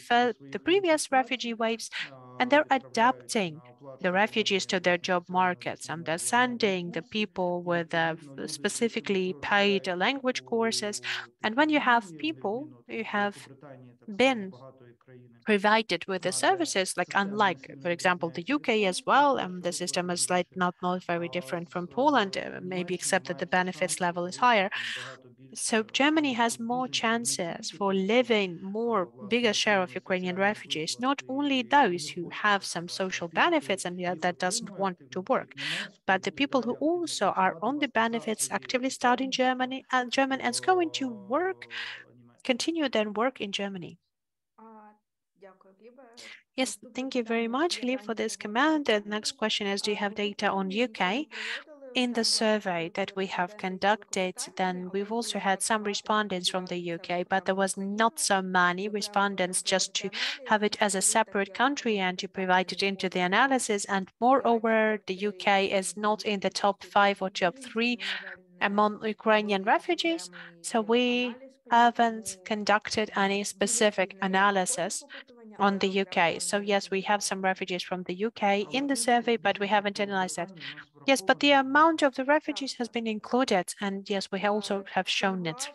previous refugee waves, and they're adapting the refugees to their job markets, and they're sending the people with specifically paid language courses. And when you have people who have been provided with the services, like unlike, for example, the UK as well, the system is like not very different from Poland, maybe except that the benefits level is higher. So Germany has more chances for living more bigger share of Ukrainian refugees, not only those who have some social benefits and yet that doesn't want to work, but the people who also are on the benefits, actively studying German and going to work, continue their work in Germany. Yes, thank you very much, Gleb, for this comment. The next question is, do you have data on UK? In the survey that we have conducted, then we've also had some respondents from the UK, but there was not so many respondents just to have it as a separate country and to provide it into the analysis. And moreover, the UK is not in the top 5 or top 3 among Ukrainian refugees. So we haven't conducted any specific analysis on the UK. So yes, we have some refugees from the UK in the survey, but we haven't analyzed that. Yes, but the amount of the refugees has been included, and yes, we also have shown it.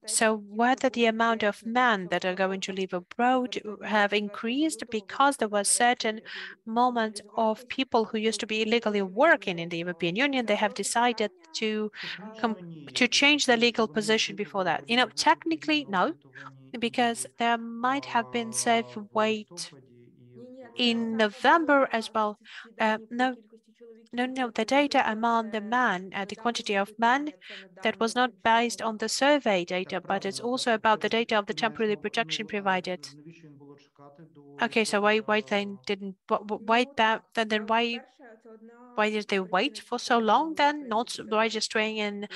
So whether the amount of men that are going to live abroad have increased because there was certain moment of people who used to be illegally working in the European Union, they have decided to change the legal position before that. You know, technically, no, because there might have been safe wait in November as well. No, the data among the men, the quantity of men, that was not based on the survey data, but it's also about the data of the temporary protection provided. Okay, so why then didn't, why that, then why Why did they wait for so long then, not registering in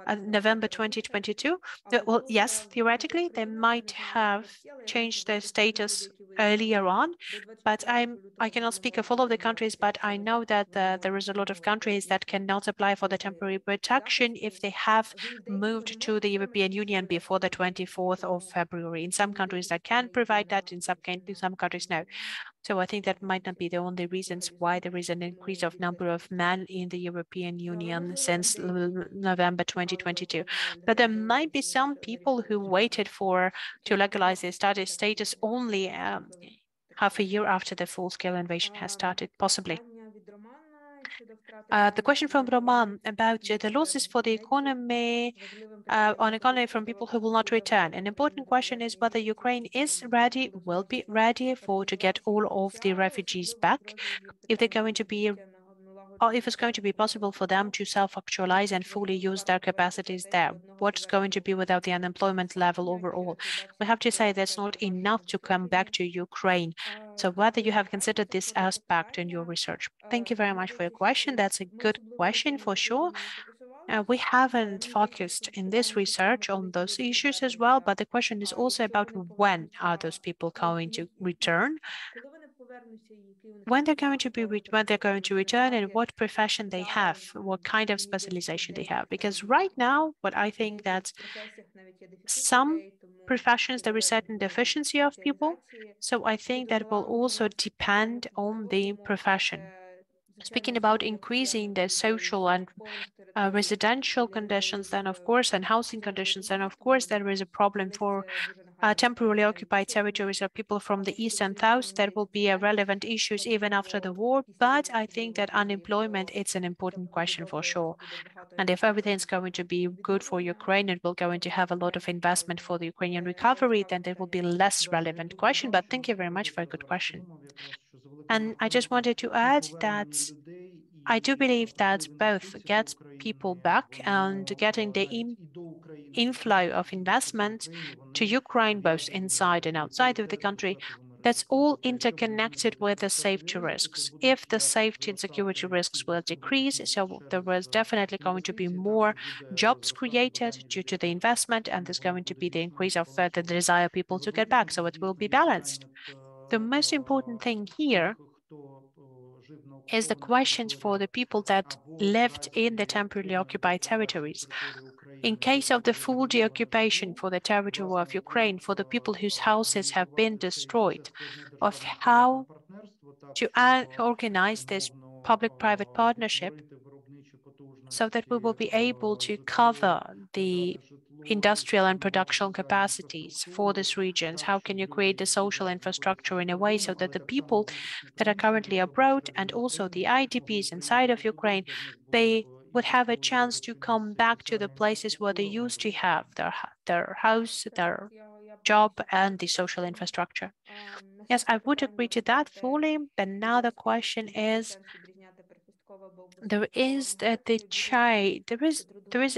November 2022? Well, yes, theoretically, they might have changed their status earlier on, but I cannot speak of all of the countries, but I know that there is a lot of countries that cannot apply for the temporary protection if they have moved to the European Union before the 24th of February. In some countries that can provide that, in some countries no. So I think that might not be the only reasons why there is an increase of number of men in the European Union since November 2022. But there might be some people who waited to legalize their status only half a year after the full-scale invasion has started, possibly. The question from Roman about the losses for the economy from people who will not return. An important question is whether Ukraine is ready, will be ready to get all of the refugees back, if they're going to be, or if it's going to be possible for them to self-actualize and fully use their capacities there. What's going to be without the unemployment level overall? We have to say that's not enough to come back to Ukraine. So whether you have considered this aspect in your research. Thank you very much for your question. That's a good question for sure. We haven't focused in this research on those issues as well, but the question is also about when are those people going to return, when they're going to return, and what profession they have, what kind of specialization they have. Because right now, what I think that some professions there is certain deficiency of people, so I think that will also depend on the profession. Speaking about increasing the social and residential conditions, then of course, and housing conditions, then of course there is a problem for temporarily occupied territories of people from the east and south. That will be a relevant issues even after the war. But I think that unemployment, it's an important question for sure. And if everything's going to be good for Ukraine and we're going to have a lot of investment for the Ukrainian recovery, then there will be less relevant question. But thank you very much for a good question. And I just wanted to add that I do believe that both gets people back and getting the inflow of investment to Ukraine, both inside and outside of the country, that's all interconnected with the safety risks. If the safety and security risks will decrease, so there was definitely going to be more jobs created due to the investment, and there's going to be the increase of the desire of people to get back, so it will be balanced. The most important thing here is the questions for the people that lived in the temporarily occupied territories. In case of the full deoccupation for the territory of Ukraine, for the people whose houses have been destroyed, of how to organize this public-private partnership so that we will be able to cover the industrial and production capacities for these regions. How can you create the social infrastructure in a way so that the people that are currently abroad and also the IDPs inside of Ukraine, they would have a chance to come back to the places where they used to have their house, their job, and the social infrastructure. Yes, I would agree to that fully. But now the question is, there is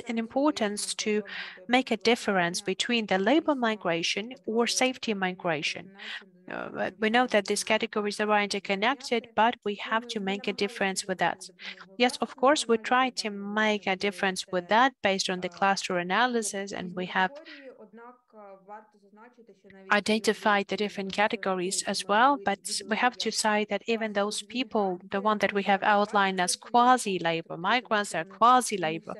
an importance to make a difference between the labor migration or safety migration. We know that these categories are interconnected, but we have to make a difference with that. Yes, of course, we try to make a difference with that based on the cluster analysis, and we have identified the different categories as well, but we have to say that even those people, the one that we have outlined as quasi-labor migrants, are quasi-labor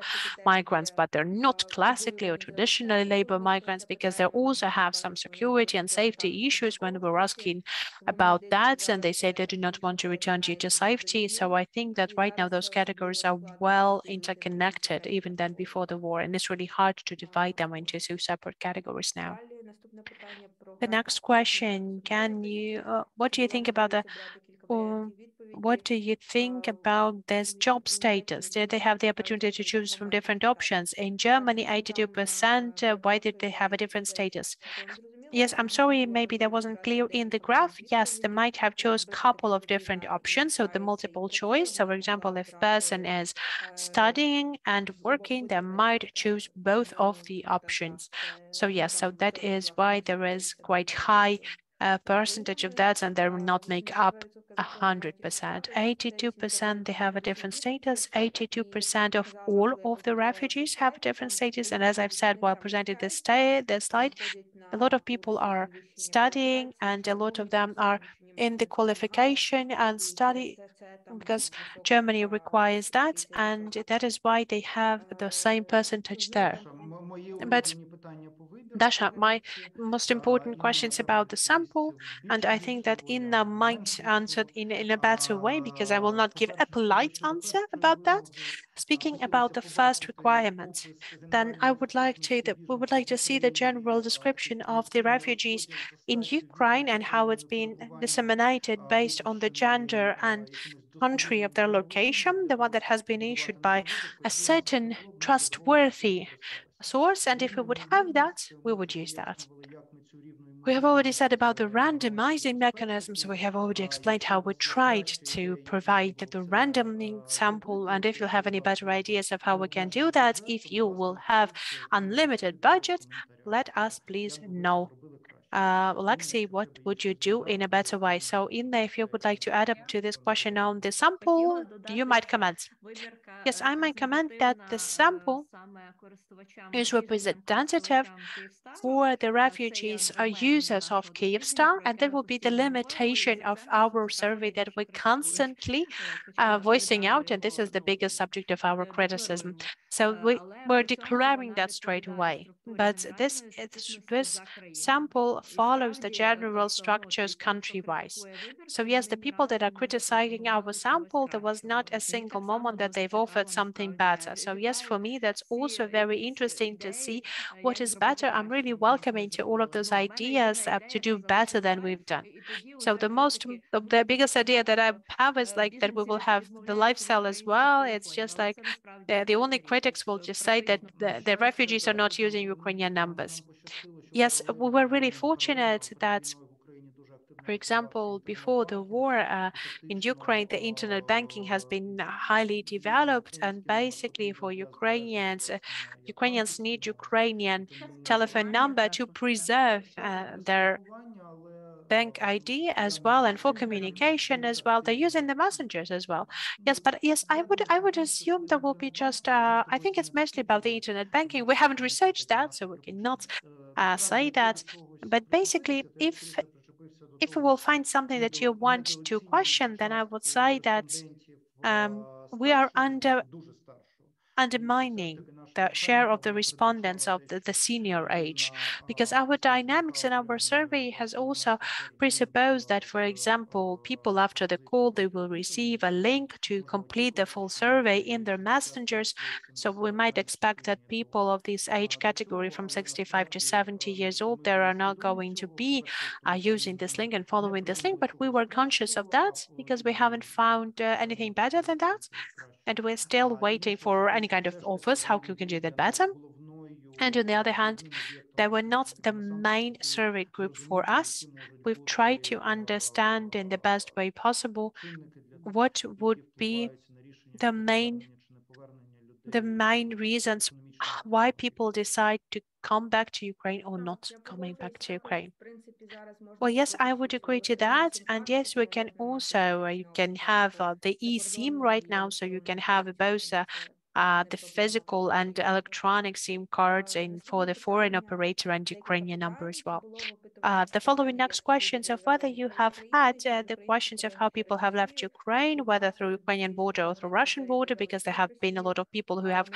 migrants, but they're not classically or traditionally labor migrants because they also have some security and safety issues when we're asking about that, and they say they do not want to return due to safety. So I think that right now those categories are well interconnected, even than before the war, and it's really hard to divide them into two separate categories now. The next question, what do you think about what do you think about this job status? Did they have the opportunity to choose from different options? In Germany, 82%, why did they have a different status? Yes, I'm sorry, maybe that wasn't clear in the graph. Yes, they might have chose a couple of different options, so the multiple choice. So for example, if person is studying and working, they might choose both of the options. So yes, so that is why there is quite high percentage of that, and they will not make up 100%. 82% they have a different status. 82% of all of the refugees have a different status. And as I've said while presenting this slide, a lot of people are studying, and a lot of them are in the qualification and study because Germany requires that, and that is why they have the same percentage there. But Dasha, my most important question is about the sample, and I think that Inna might answer in a better way because I will not give a polite answer about that. Speaking about the first requirement, then I would like to we would like to see the general description of the refugees in Ukraine and how it's been disseminated based on the gender and country of their location, the one that has been issued by a certain trustworthy source, and if we would have that, we would use that. We have already said about the randomizing mechanisms. We have already explained how we tried to provide the random sample, and if you have any better ideas of how we can do that, if you will have unlimited budget, let us please know. Alexei, what would you do in a better way? So Inna, if you would like to add up to this question on the sample, you might comment. Yes, I might comment that the sample is representative for the refugees are users of Kyivstar, and that will be the limitation of our survey that we constantly voicing out, and this is the biggest subject of our criticism. So we're declaring that straight away. But this sample follows the general structures country-wise. So yes, the people that are criticizing our sample, there was not a single moment that they've offered something better. So yes, for me, that's also very interesting to see what is better. I'm really welcoming to all of those ideas to do better than we've done. So the biggest idea that I have is like that we will have the lifestyle as well. It's just like the only critics will just say that the refugees are not using Ukrainian numbers. Yes, we were really fortunate that, for example, before the war in Ukraine, the internet banking has been highly developed, and basically for Ukrainians need Ukrainian telephone number to preserve their bank ID as well, and for communication as well. They're using the messengers as well. Yes, but yes, I would assume there will be just I think it's mostly about the internet banking. We haven't researched that, so we cannot say that. But basically, if we will find something that you want to question, then I would say that we are undermining the share of the respondents of the senior age, because our dynamics in our survey has also presupposed that, for example, people after the call, they will receive a link to complete the full survey in their messengers. So we might expect that people of this age category from 65 to 70 years old, they are not going to be using this link and following this link, but we were conscious of that because we haven't found anything better than that. And we're still waiting for any kind of offers, how we can do that better. And on the other hand, they were not the main survey group for us. We've tried to understand in the best way possible what would be the main reasons why people decide to come back to Ukraine or not coming back to Ukraine. Well, yes, I would agree to that. And yes, we can also, you can have the eSIM right now. So you can have both the physical and electronic SIM cards for the foreign operator and Ukrainian number as well. The following next questions of whether you have had the questions of how people have left Ukraine, whether through Ukrainian border or through Russian border, because there have been a lot of people who have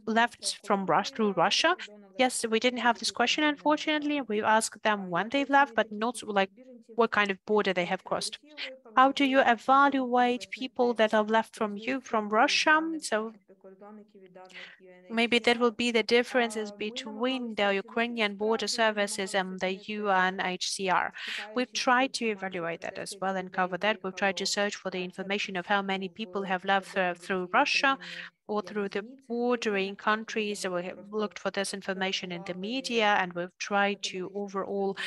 left from through Russia. Yes, we didn't have this question, unfortunately. We asked them when they've left, but not like what kind of border they have crossed. How do you evaluate people that have left from Russia? So maybe that will be the differences between the Ukrainian border services and the UNHCR. We've tried to evaluate that as well and cover that. We've tried to search for the information of how many people have left through Russia or through the bordering countries. We have looked for this information in the media, and we've tried to overall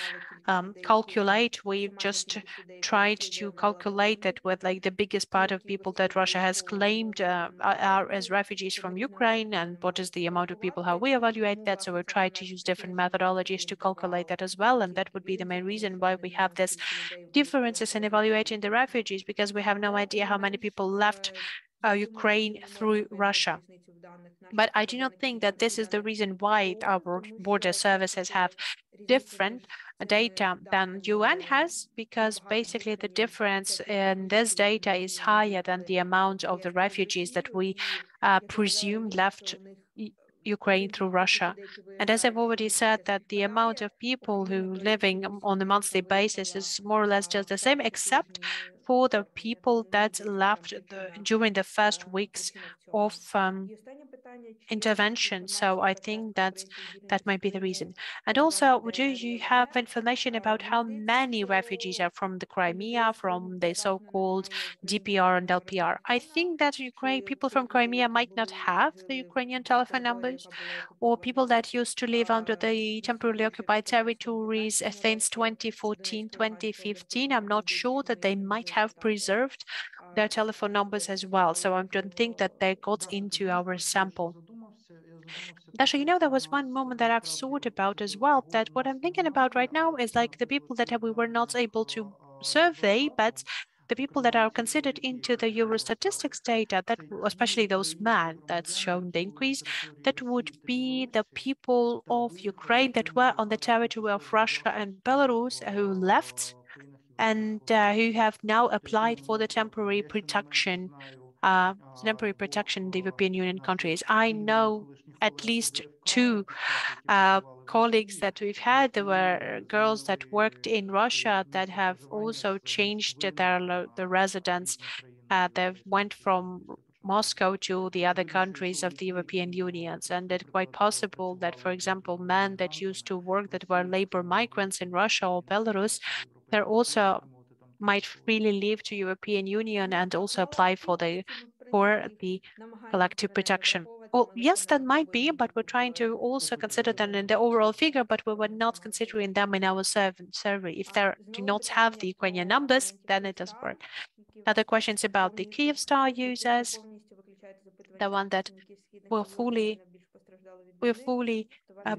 calculate. We've just tried to calculate that with like the biggest part of people that Russia has claimed are as refugees from Ukraine, and what is the amount of people, how we evaluate that. So we tried to use different methodologies to calculate that as well, and that would be the main reason why we have this differences in evaluating the refugees, because we have no idea how many people left Ukraine through Russia. But I do not think that this is the reason why our border services have different data than UN has, because basically the difference in this data is higher than the amount of the refugees that we presume left Ukraine through Russia. And as I've already said, that the amount of people who living on a monthly basis is more or less just the same, except for the people that left during the first weeks of intervention. So I think that might be the reason. And also, do you have information about how many refugees are from the Crimea, from the so-called DPR and LPR? I think that people from Crimea might not have the Ukrainian telephone numbers, or people that used to live under the temporarily occupied territories since 2014, 2015. I'm not sure that they might have preserved their telephone numbers as well. So I don't think that they got into our sample. Dasha, there was one moment that I've thought about as well, that what I'm thinking about right now is like the people that we were not able to survey, but the people that are considered into the Eurostatistics data, that especially those men that's shown the increase, that would be the people of Ukraine that were on the territory of Russia and Belarus who left and who have now applied for the temporary protection in the European Union countries. I know at least two colleagues that we've had. There were girls that worked in Russia that have also changed the residence. They went from Moscow to the other countries of the European Union. And it's quite possible that, for example, men that used to work that were labor migrants in Russia or Belarus, they're also might freely leave to European Union and also apply for the collective protection. Well, yes, that might be, but we're trying to also consider them in the overall figure, but we were not considering them in our survey. If they do not have the Ukrainian numbers, then it doesn't work. Other questions about the Kyivstar users, the one that will fully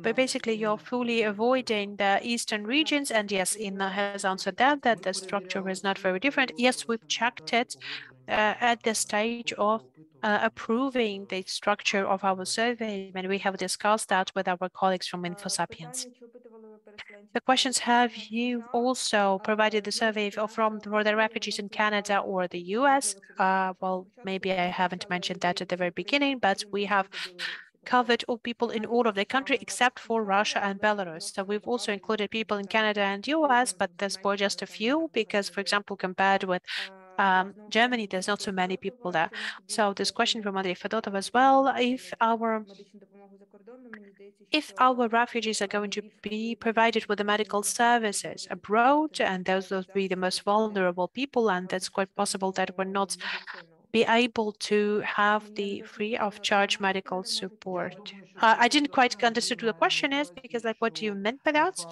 but basically you're fully avoiding the eastern regions. And yes, Inna has answered that the structure is not very different. Yes, we've checked it at the stage of approving the structure of our survey, and we have discussed that with our colleagues from InfoSapiens. The questions, have you also provided the survey for the refugees in Canada or the US? Well, maybe I haven't mentioned that at the very beginning, but we have covered all people in all of the country except for Russia and Belarus. So we've also included people in Canada and US, but there's just a few because, for example, compared with Germany, there's not so many people there. So this question from Andrei Fedotov as well, if our refugees are going to be provided with the medical services abroad, and those will be the most vulnerable people, and that's quite possible that we're not be able to have the free of charge medical support. I didn't quite understand what the question is, because like, what do you meant by that?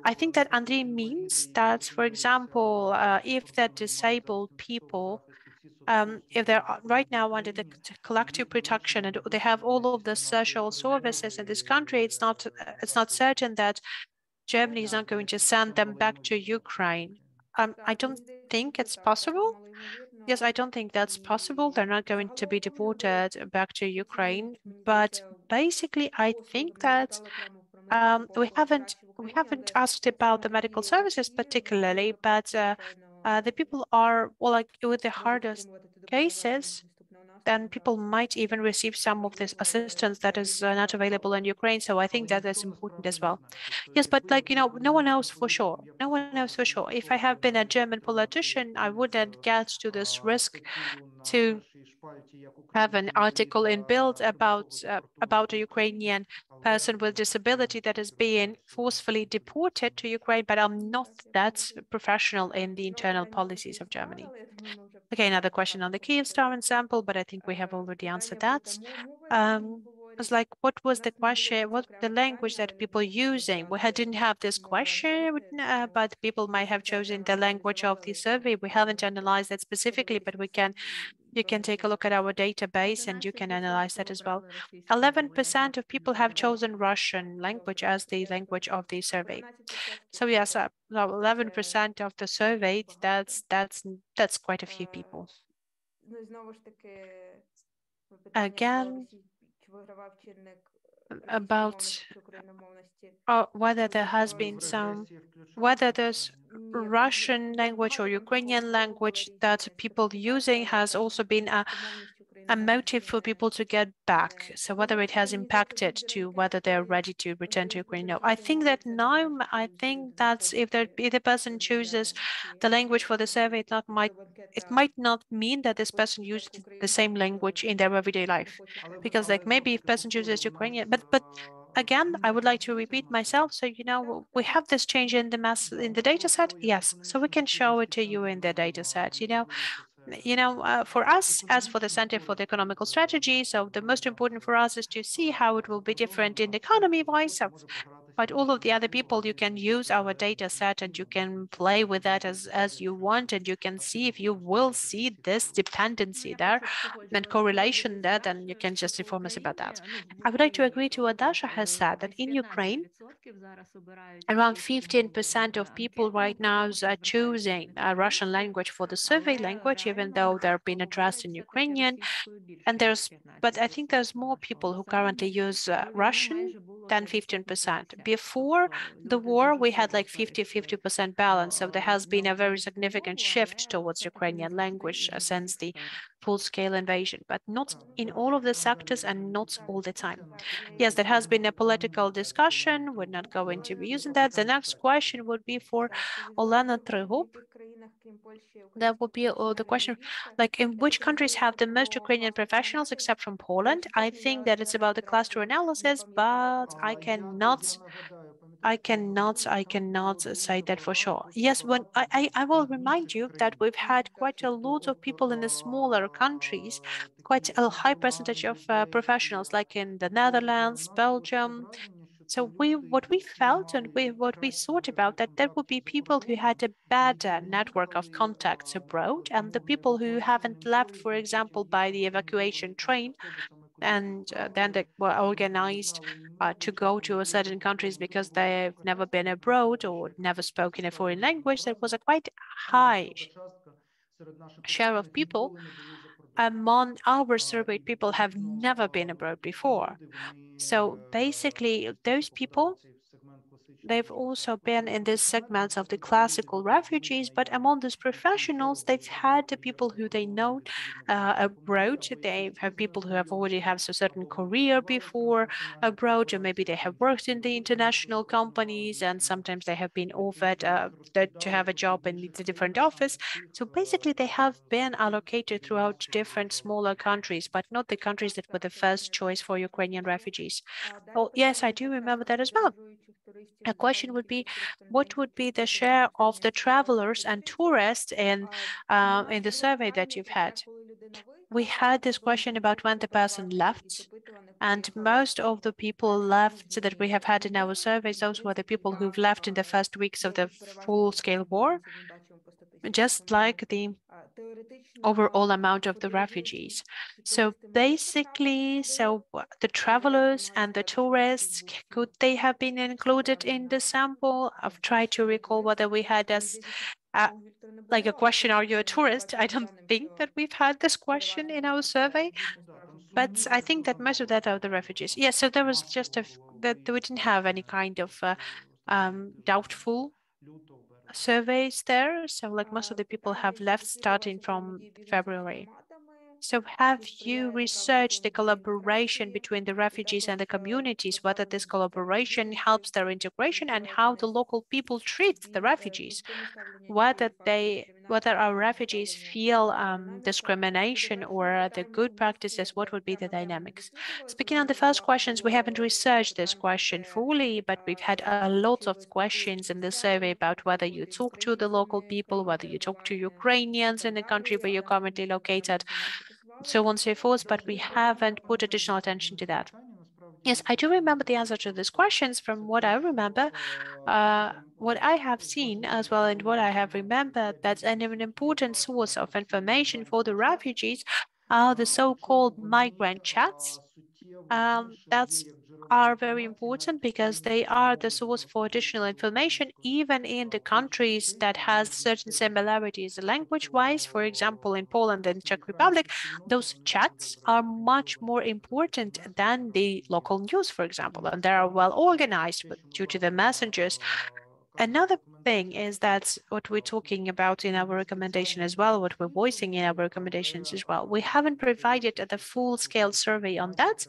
I think that Andrei means that, for example, if they're disabled people, if they're right now under the collective protection and they have all of the social services in this country, it's not certain that Germany is not going to send them back to Ukraine. I don't think it's possible. Yes, I don't think that's possible. They're not going to be deported back to Ukraine. But basically, I think that we haven't asked about the medical services particularly, but the people are, well, like with the hardest cases, then people might even receive some of this assistance that is not available in Ukraine. So I think that is important as well. Yes, but like, no one knows for sure. No one knows for sure. If I have been a German politician, I wouldn't get to this risk to have an article in Bild about a Ukrainian person with disability that is being forcefully deported to Ukraine, but I'm not that professional in the internal policies of Germany. Okay, another question on the Kyivstar example, but I think we have already answered that. It's like, what was the question? What the language that people using? We didn't have this question, but people might have chosen the language of the survey. We haven't analyzed that specifically, but you can take a look at our database and you can analyze that as well. 11% of people have chosen Russian language as the language of the survey. So yes, 11% of the survey, that's quite a few people. Ну і знову ж таки питання про Again, чи вигравав чинник about російськомовності чи україномовності. whether there has Тобто been Ви в some, регресії включали whether це there's питання? ні, Russian language or багато Ukrainian language обговорювали that різні people using has стратифікація, also been російськомовність, a україномовність motive for різне. people to get back. So whether it has Мені здається, impacted дуже to whether they're рідке, ready to return to Ukraine. No, I українською think that мовою це не now, значить, I що think люди that's if знаходять the person chooses регулярності the language for the survey, до it банкета might not mean that this person як used the same українцям, language in their everyday life. не хочуть Because like Але maybe знову ж if таки person chooses повторюю, у Ukrainian, нас but again, I would змінюється like to позиція repeat в нас. myself. So, we have this change in the mass in the data set. Просто як Yes. So we економічний can show it to you спеціаліст, in the data set, можливо, це for us, as for the економічна Center for the Economical користь Strategy, so the most important for us is to see how it will be different in the economy wise. So, but all of the other people, you can use our data set and you can play with that as you want, and you can see if you will see this dependency there and correlation there, then you can just inform us about that. I would like to agree to what Dasha has said, that in Ukraine, around 15% of people right now are choosing a Russian language for the survey language, even though they're being addressed in Ukrainian. And but I think there's more people who currently use Russian than 15%. Before the war, we had like 50-50% balance. So there has been a very significant shift towards Ukrainian language since the full-scale invasion, but not in all of the sectors and not all the time. Yes, there has been a political discussion. We're not going to be using that. The next question would be for Olena Trigup. That would be the question, like, in which countries have the most Ukrainian professionals except from Poland? I think that it's about the cluster analysis, but I cannot say that for sure. Yes, when I will remind you that we've had quite a lot of people in the smaller countries, quite a high percentage of professionals, like in the Netherlands, Belgium. So what we felt and what we thought about, that there would be people who had a better network of contacts abroad, and the people who haven't left, for example, by the evacuation train, and then they were organized to go to a certain countries because they've never been abroad or never spoken a foreign language. There was a quite high share of people among our surveyed people have never been abroad before. So basically, those people, they've also been in these segments of the classical refugees, but among these professionals, they've had the people who they know abroad. They have people who have already have a certain career before abroad, or maybe they have worked in the international companies, and sometimes they have been offered to have a job in the different office. So basically, they have been allocated throughout different smaller countries, but not the countries that were the first choice for Ukrainian refugees. Oh, yes, I do remember that as well. A question would be, what would be the share of the travelers and tourists in the survey that you've had? We had this question about when the person left, and most of the people left that we have had in our surveys, those were the people who've left in the first weeks of the full-scale war, just like the overall amount of the refugees. So basically, the travelers and the tourists, could they have been included in the sample? I've tried to recall whether we had like a question, are you a tourist? I don't think that we've had this question in our survey, but I think that most of that are the refugees. Yes, so there was just that we didn't have any kind of doubtful surveys there. So like most of the people have left starting from February. So have you researched the collaboration between the refugees and the communities, whether this collaboration helps their integration and how the local people treat the refugees, whether they whether our refugees feel discrimination or the good practices, what would be the dynamics? Speaking on the first questions, we haven't researched this question fully, but we've had a lot of questions in the survey about whether you talk to the local people, whether you talk to Ukrainians in the country where you're currently located, so on and so forth, but we haven't put additional attention to that. Yes, I do remember the answer to these questions. From what I remember, what I have seen as well and what I have remembered, that's an important source of information for the refugees are the so-called migrant chats. That's are very important because they are the source for additional information, even in the countries that has certain similarities language-wise. For example, in Poland and Czech Republic, those chats are much more important than the local news, for example, and they are well organized due to the messengers. Another thing is that what we're talking about in our recommendation as well, what we're voicing in our recommendations as well, we haven't provided the full-scale survey on that,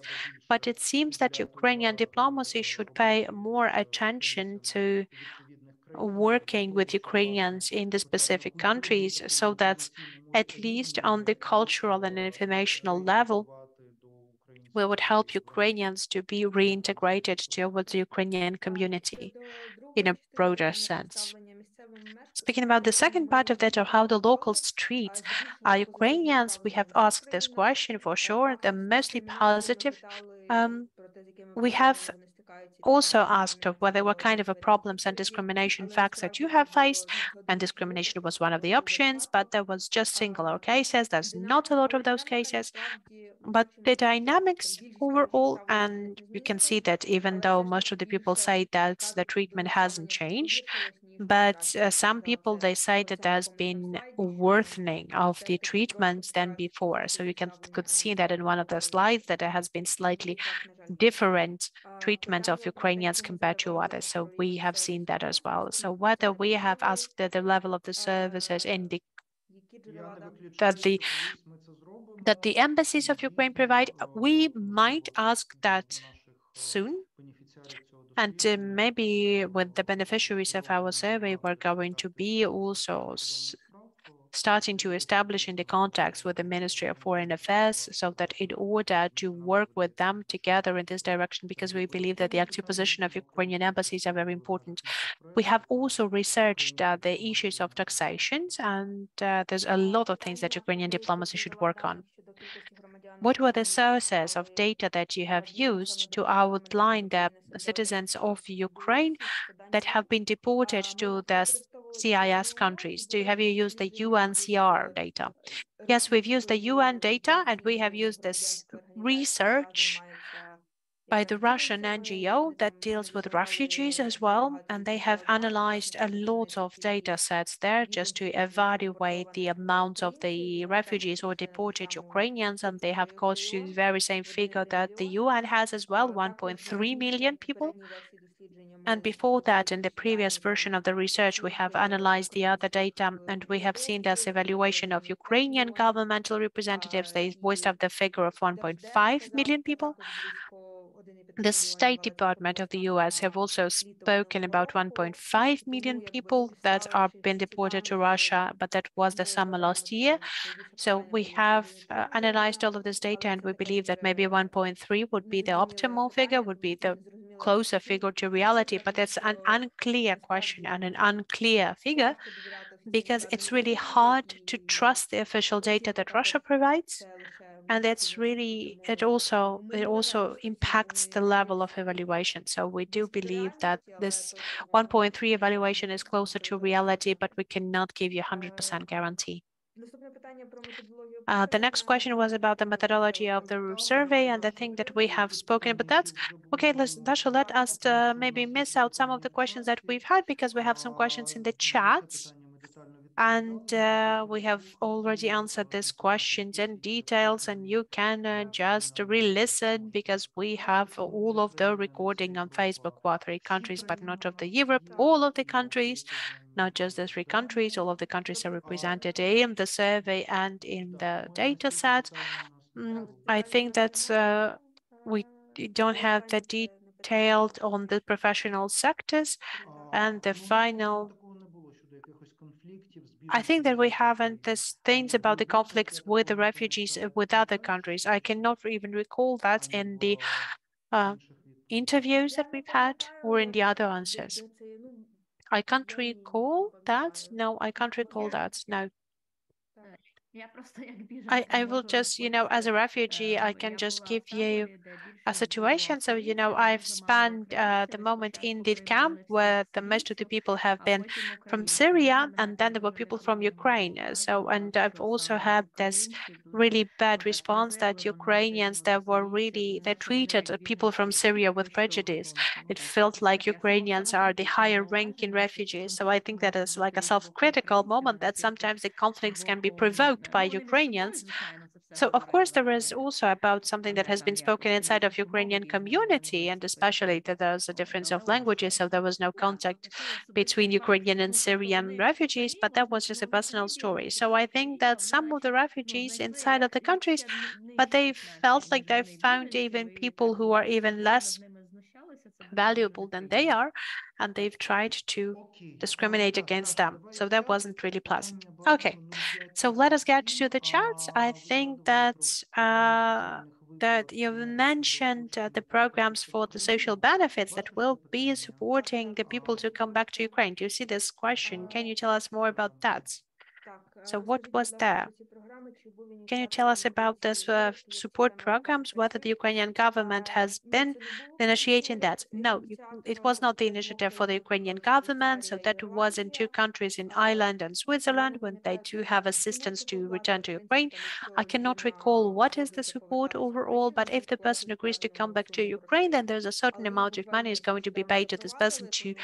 but it seems that Ukrainian diplomacy should pay more attention to working with Ukrainians in the specific countries so that at least on the cultural and informational level, we would help Ukrainians to be reintegrated towards the Ukrainian community in a broader sense. Speaking about the second part of that, of how the locals treat Ukrainians, we have asked this question for sure. They're mostly positive. We have also asked of whether what kind of problems and discrimination facts that you have faced, and discrimination was one of the options, but there was just singular cases. There's not a lot of those cases, but the dynamics overall, and you can see that even though most of the people say that the treatment hasn't changed, but some people, they say that there's been worsening of the treatments than before. So you could see that in one of the slides that there has been slightly different treatment of Ukrainians compared to others. So we have seen that as well. So whether we have asked the level of the services in the that the embassies of Ukraine provide, we might ask that soon. And maybe with the beneficiaries of our survey, we're going to be also starting to establish in the contacts with the Ministry of Foreign Affairs so that in order to work with them together in this direction, because we believe that the active position of Ukrainian embassies are very important. We have also researched the issues of taxations, and there's a lot of things that Ukrainian diplomacy should work on. What were the sources of data that you have used to outline the citizens of Ukraine that have been deported to the CIS countries? Have you used the UNCR data? Yes, we've used the UN data, and we have used this research by the Russian NGO that deals with refugees as well, and they have analyzed a lot of data sets there just to evaluate the amount of the refugees or deported Ukrainians, and they have got to the very same figure that the UN has as well, 1.3 million people. And before that, in the previous version of the research, we have analyzed the other data, and we have seen this evaluation of Ukrainian governmental representatives. They voiced up the figure of 1.5 million people. The State Department of the US have also spoken about 1.5 million people that are being deported to Russia, but that was the summer last year. So we have analyzed all of this data, and we believe that maybe 1.3 would be the optimal figure, would be the closer figure to reality, but it's an unclear question and an unclear figure because it's really hard to trust the official data that Russia provides. And that's really, it also impacts the level of evaluation. So we do believe that this 1.3 evaluation is closer to reality, but we cannot give you 100% guarantee. The next question was about the methodology of the survey, and I think that we have spoken about that. Okay, Dasha, let us maybe miss out some of the questions that we've had because we have some questions in the chat. And we have already answered these questions in details, and you can just re-listen because we have all of the recording on Facebook for 3 countries, but not of the Europe, all of the countries, not just the 3 countries, all of the countries are represented in the survey and in the data set. I think that we don't have the detailed on the professional sectors, and the final I think that we haven't this things about the conflicts with the refugees with other countries. I cannot even recall that in the uh, interviews that we've had or in the other answers. I can't recall that. No, I can't recall that. No. I will just, as a refugee, I can just give you a situation. So, I've spent the moment in the camp where the most of the people have been from Syria, and then there were people from Ukraine. And I've also had this really bad response that Ukrainians they treated people from Syria with prejudice. It felt like Ukrainians are the higher ranking refugees. So I think that is like a self-critical moment that sometimes the conflicts can be provoked by Ukrainians. So, of course, there is also about something that has been spoken inside of Ukrainian community, and especially that there's a difference of languages, so there was no contact between Ukrainian and Syrian refugees, but that was just a personal story. So I think that some of the refugees inside of the countries, but they felt like they found even people who are even less valuable than they are, and they've tried to discriminate against them. So that wasn't really pleasant. Okay, so let us get to the charts. I think that that you've mentioned the programs for the social benefits that will be supporting the people to come back to Ukraine. Do you see this question? Can you tell us more about that? So what was there? Can you tell us about this support programs, whether the Ukrainian government has been initiating that? No, it was not the initiative for the Ukrainian government. So that was in two countries, in Ireland and Switzerland, when they do have assistance to return to Ukraine. I cannot recall what is the support overall, but if the person agrees to come back to Ukraine, then there's a certain amount of money is going to be paid to this person to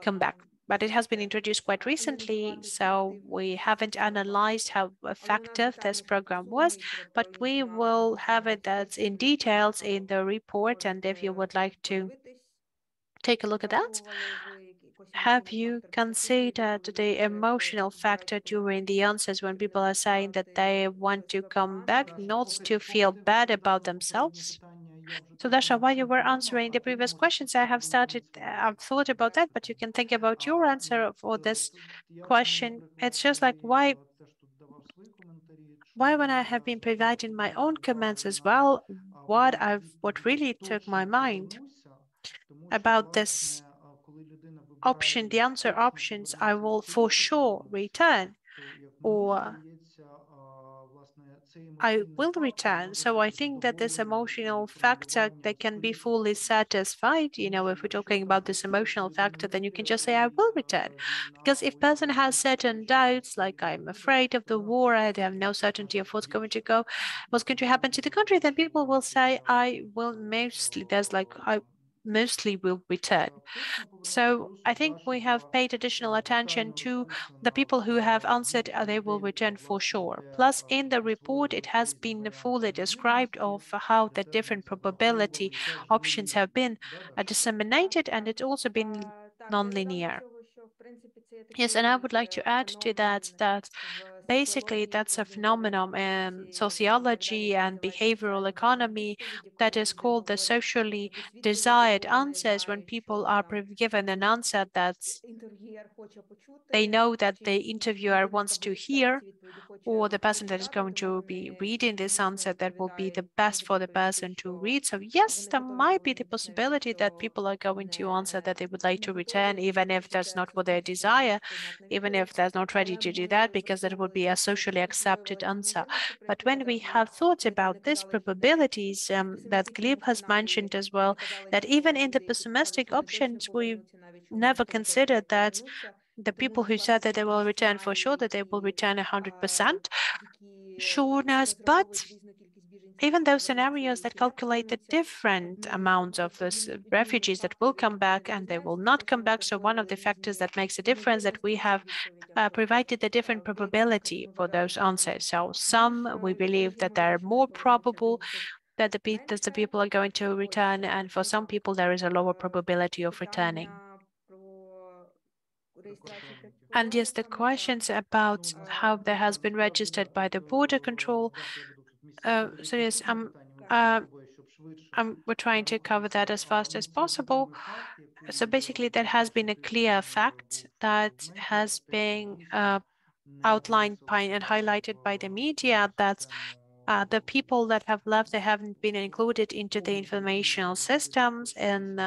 come back. But it has been introduced quite recently, so we haven't analyzed how effective this program was, but we will have it that's in details in the report. And if you would like to take a look at that, have you considered the emotional factor during the answers when people are saying that they want to come back, not to feel bad about themselves? So Dasha, while you were answering the previous questions, I've thought about that, but you can think about your answer for this question. It's just like why when I have been providing my own comments as well, what really took my mind about this option, the answer options, I will for sure return, or I will return. So I think that this emotional factor that can be fully satisfied, if we're talking about this emotional factor, then you can just say, I will return. Because if person has certain doubts, like I'm afraid of the war, I have no certainty of what's going to happen to the country, then people will say, I mostly will return. So I think we have paid additional attention to the people who have answered they will return for sure. Plus, in the report, it has been fully described of how the different probability options have been disseminated, and it's also been non-linear. Yes, and I would like to add to that basically that's a phenomenon in sociology and behavioral economy that is called the socially desired answers, when people are given an answer that they know that the interviewer wants to hear, or the person that is going to be reading this answer that will be the best for the person to read. So yes, there might be the possibility that people are going to answer that they would like to return, even if that's not what they desire, even if they're not ready to do that, because that would be a socially accepted answer. But when we have thought about these probabilities that Gleb has mentioned as well, that even in the pessimistic options, we never considered that the people who said that they will return for sure, that they will return 100% sureness, but even those scenarios that calculate the different amounts of those refugees that will come back and they will not come back. So one of the factors that makes a difference that we have provided a different probability for those answers. So some we believe that they're more probable that the people are going to return, and for some people there is a lower probability of returning. And yes, the questions about how there has been registered by the border control. So yes, we're trying to cover that as fast as possible. So basically, there has been a clear fact that has been outlined by and highlighted by the media that the people that have left, they haven't been included into the informational systems and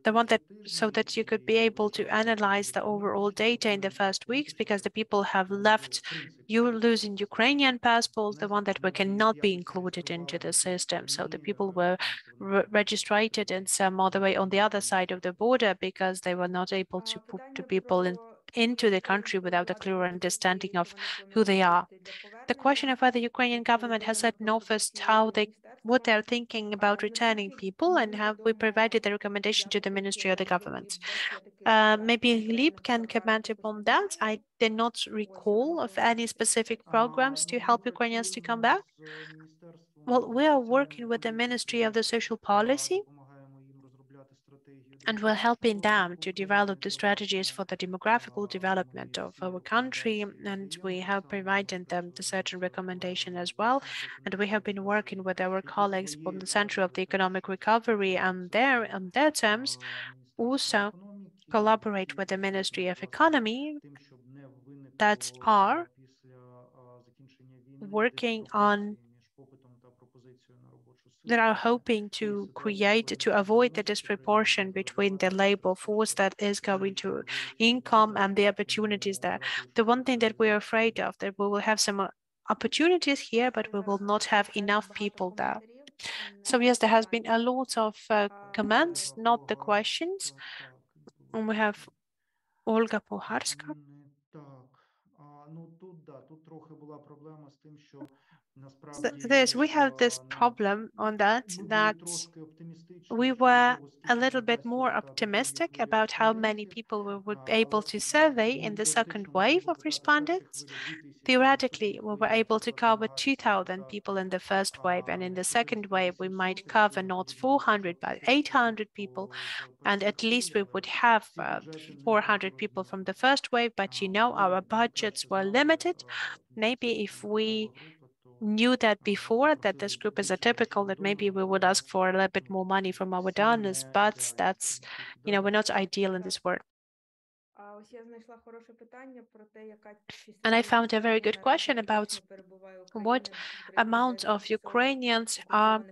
the one that so that you could be able to analyze the overall data in the first weeks because the people have left. You losing Ukrainian passports, the one that we cannot be included into the system. So the people were registered in some other way on the other side of the border because they were not able to put the people into the country without a clear understanding of who they are. The question of whether the Ukrainian government has set no first what they're thinking about returning people and have we provided the recommendation to the Ministry of the Government. Maybe Leap can comment upon that. I did not recall of any specific programs to help Ukrainians to come back. Well, we are working with the Ministry of the Social Policy and we're helping them to develop the strategies for the demographical development of our country. And we have provided them the certain recommendation as well. And we have been working with our colleagues from the Center of the Economic Recovery and on their terms also collaborate with the Ministry of Economy that are working on that are hoping to avoid the disproportion between the labor force that is going to income and the opportunities there. The one thing that we're afraid of that we will have some opportunities here, but we will not have enough people there. So yes, there has been a lot of comments, not the questions. And we have Olga Poharska. We have this problem on that we were a little bit more optimistic about how many people we would be able to survey in the second wave of respondents. Theoretically, we were able to cover 2,000 people in the first wave, and in the second wave, we might cover not 400, but 800 people, and at least we would have 400 people from the first wave, but our budgets were limited. Maybe if we knew that before that this group is atypical, that maybe we would ask for a little bit more money from our donors, but that's, we're not ideal in this work. And I found a very good question about what amount of Ukrainians are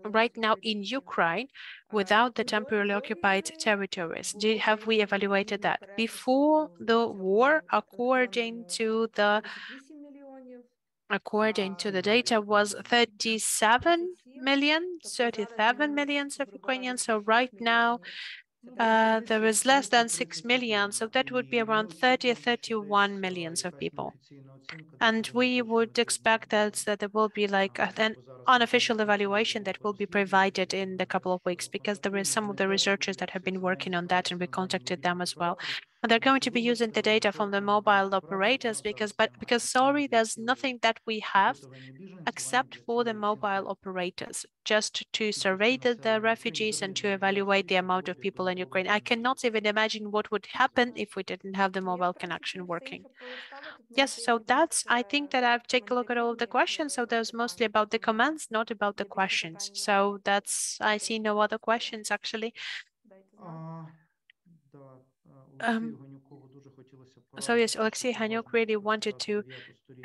right now in Ukraine without the temporarily occupied territories. Have we evaluated that? Before the war, according to the data, was 37 millions of Ukrainians. So right now, there is less than 6 million. So that would be around 30 or 31 millions of people. And we would expect that there will be like an unofficial evaluation that will be provided in a couple of weeks because there is some of the researchers that have been working on that and we contacted them as well. And they're going to be using the data from the mobile operators because sorry, there's nothing that we have except for the mobile operators, just to survey the refugees and to evaluate the amount of people in Ukraine. I cannot even imagine what would happen if we didn't have the mobile connection working. Yes, so I think that I've taken a look at all of the questions. So there's mostly about the comments, not about the questions. So I see no other questions actually. So yes, Alexei Hanyuk really wanted to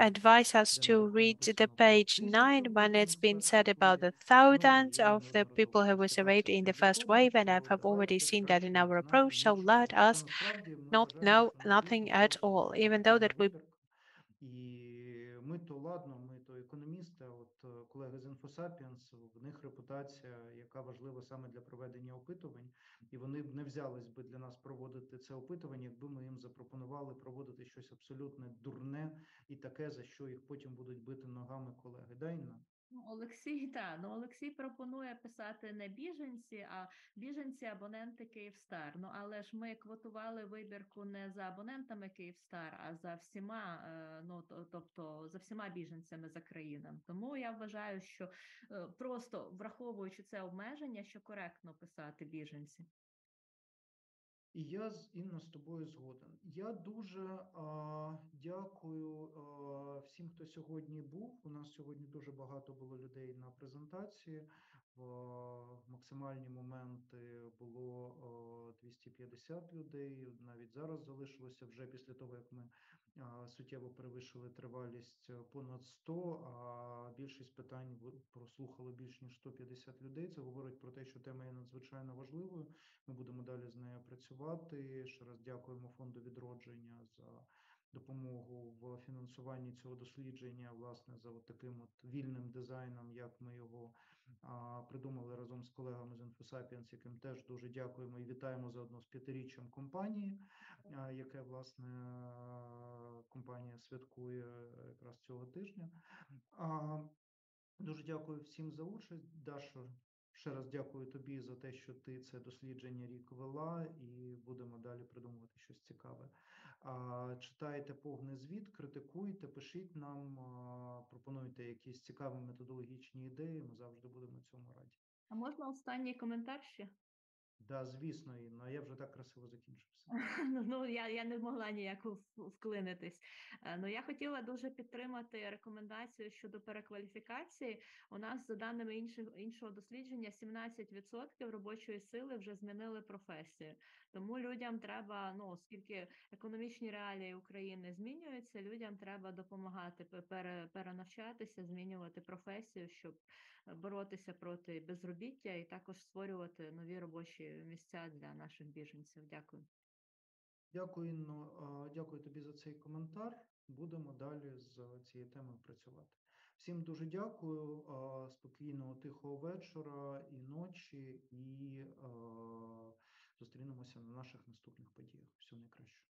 advise us to read the page 9 when it's been said about the thousands of the people who were surveyed in the first wave, and I have already seen that in our approach. So let us not know nothing at all, even though that we І ми то ладно, ми то економісти, а от колеги з Інфосапіенс, в них репутація, яка важлива саме для проведення опитувань, і вони б не взялись би для нас проводити це опитування, якби ми їм запропонували проводити щось абсолютно дурне і таке, за що їх потім будуть бити ногами колеги. Да, Інна? Олексій пропонує писати не біженці, а біженці абоненти Київстар. Але ж ми квотували вибірку не за абонентами Київстар, а за всіма, тобто за всіма біженцями за країнами. Тому я вважаю, що просто враховуючи це обмеження, що коректно писати біженці. І я, Інна, з тобою згоден. Я дуже дякую всім, хто сьогодні був. У нас сьогодні дуже багато було людей на презентації. максимальні моменти було 250 людей. Навіть зараз залишилося вже після того, як ми суттєво перевищили тривалість понад 100, а більшість питань прослухало більш ніж 150 людей. Це говорить про те, що тема є надзвичайно важливою. Ми будемо далі з нею працювати. Ще раз дякуємо Фонду відродження за допомогу в фінансуванні цього дослідження, власне, за таким вільним дизайном, як ми його придумали разом з колегами з InfoSapiens, яким теж дуже дякуємо і вітаємо заодно з 5-річчям компанії, яке, власне, компанія святкує якраз цього тижня. Дуже дякую всім за участь. Дашо, ще раз дякую тобі за те, що ти це дослідження рік вела, і будемо далі придумувати щось цікаве. Читайте повний звіт, критикуйте, пишіть нам, пропонуйте якісь цікаві методологічні ідеї, ми завжди будемо цьому раді. А можна останній коментар ще? Да, звісно, Інна, я вже так красиво закінчився. Ну, я не могла ніяк вклинитись. Ну, я хотіла дуже підтримати рекомендацію щодо перекваліфікації. У нас, за даними іншого дослідження, 17% робочої сили вже змінили професію. Тому людям треба, ну, оскільки економічні реалії України змінюються, людям треба допомагати перенавчатися, змінювати професію, щоб боротися проти безробіття і також створювати нові робочі місця для наших біженців. Дякую. Дякую, Інно. Дякую тобі за цей коментар. Будемо далі з цією темою працювати. Всім дуже дякую. Спокійного, тихого вечора і ночі. І зустрінемося на наших наступних подіях. Всього найкращого.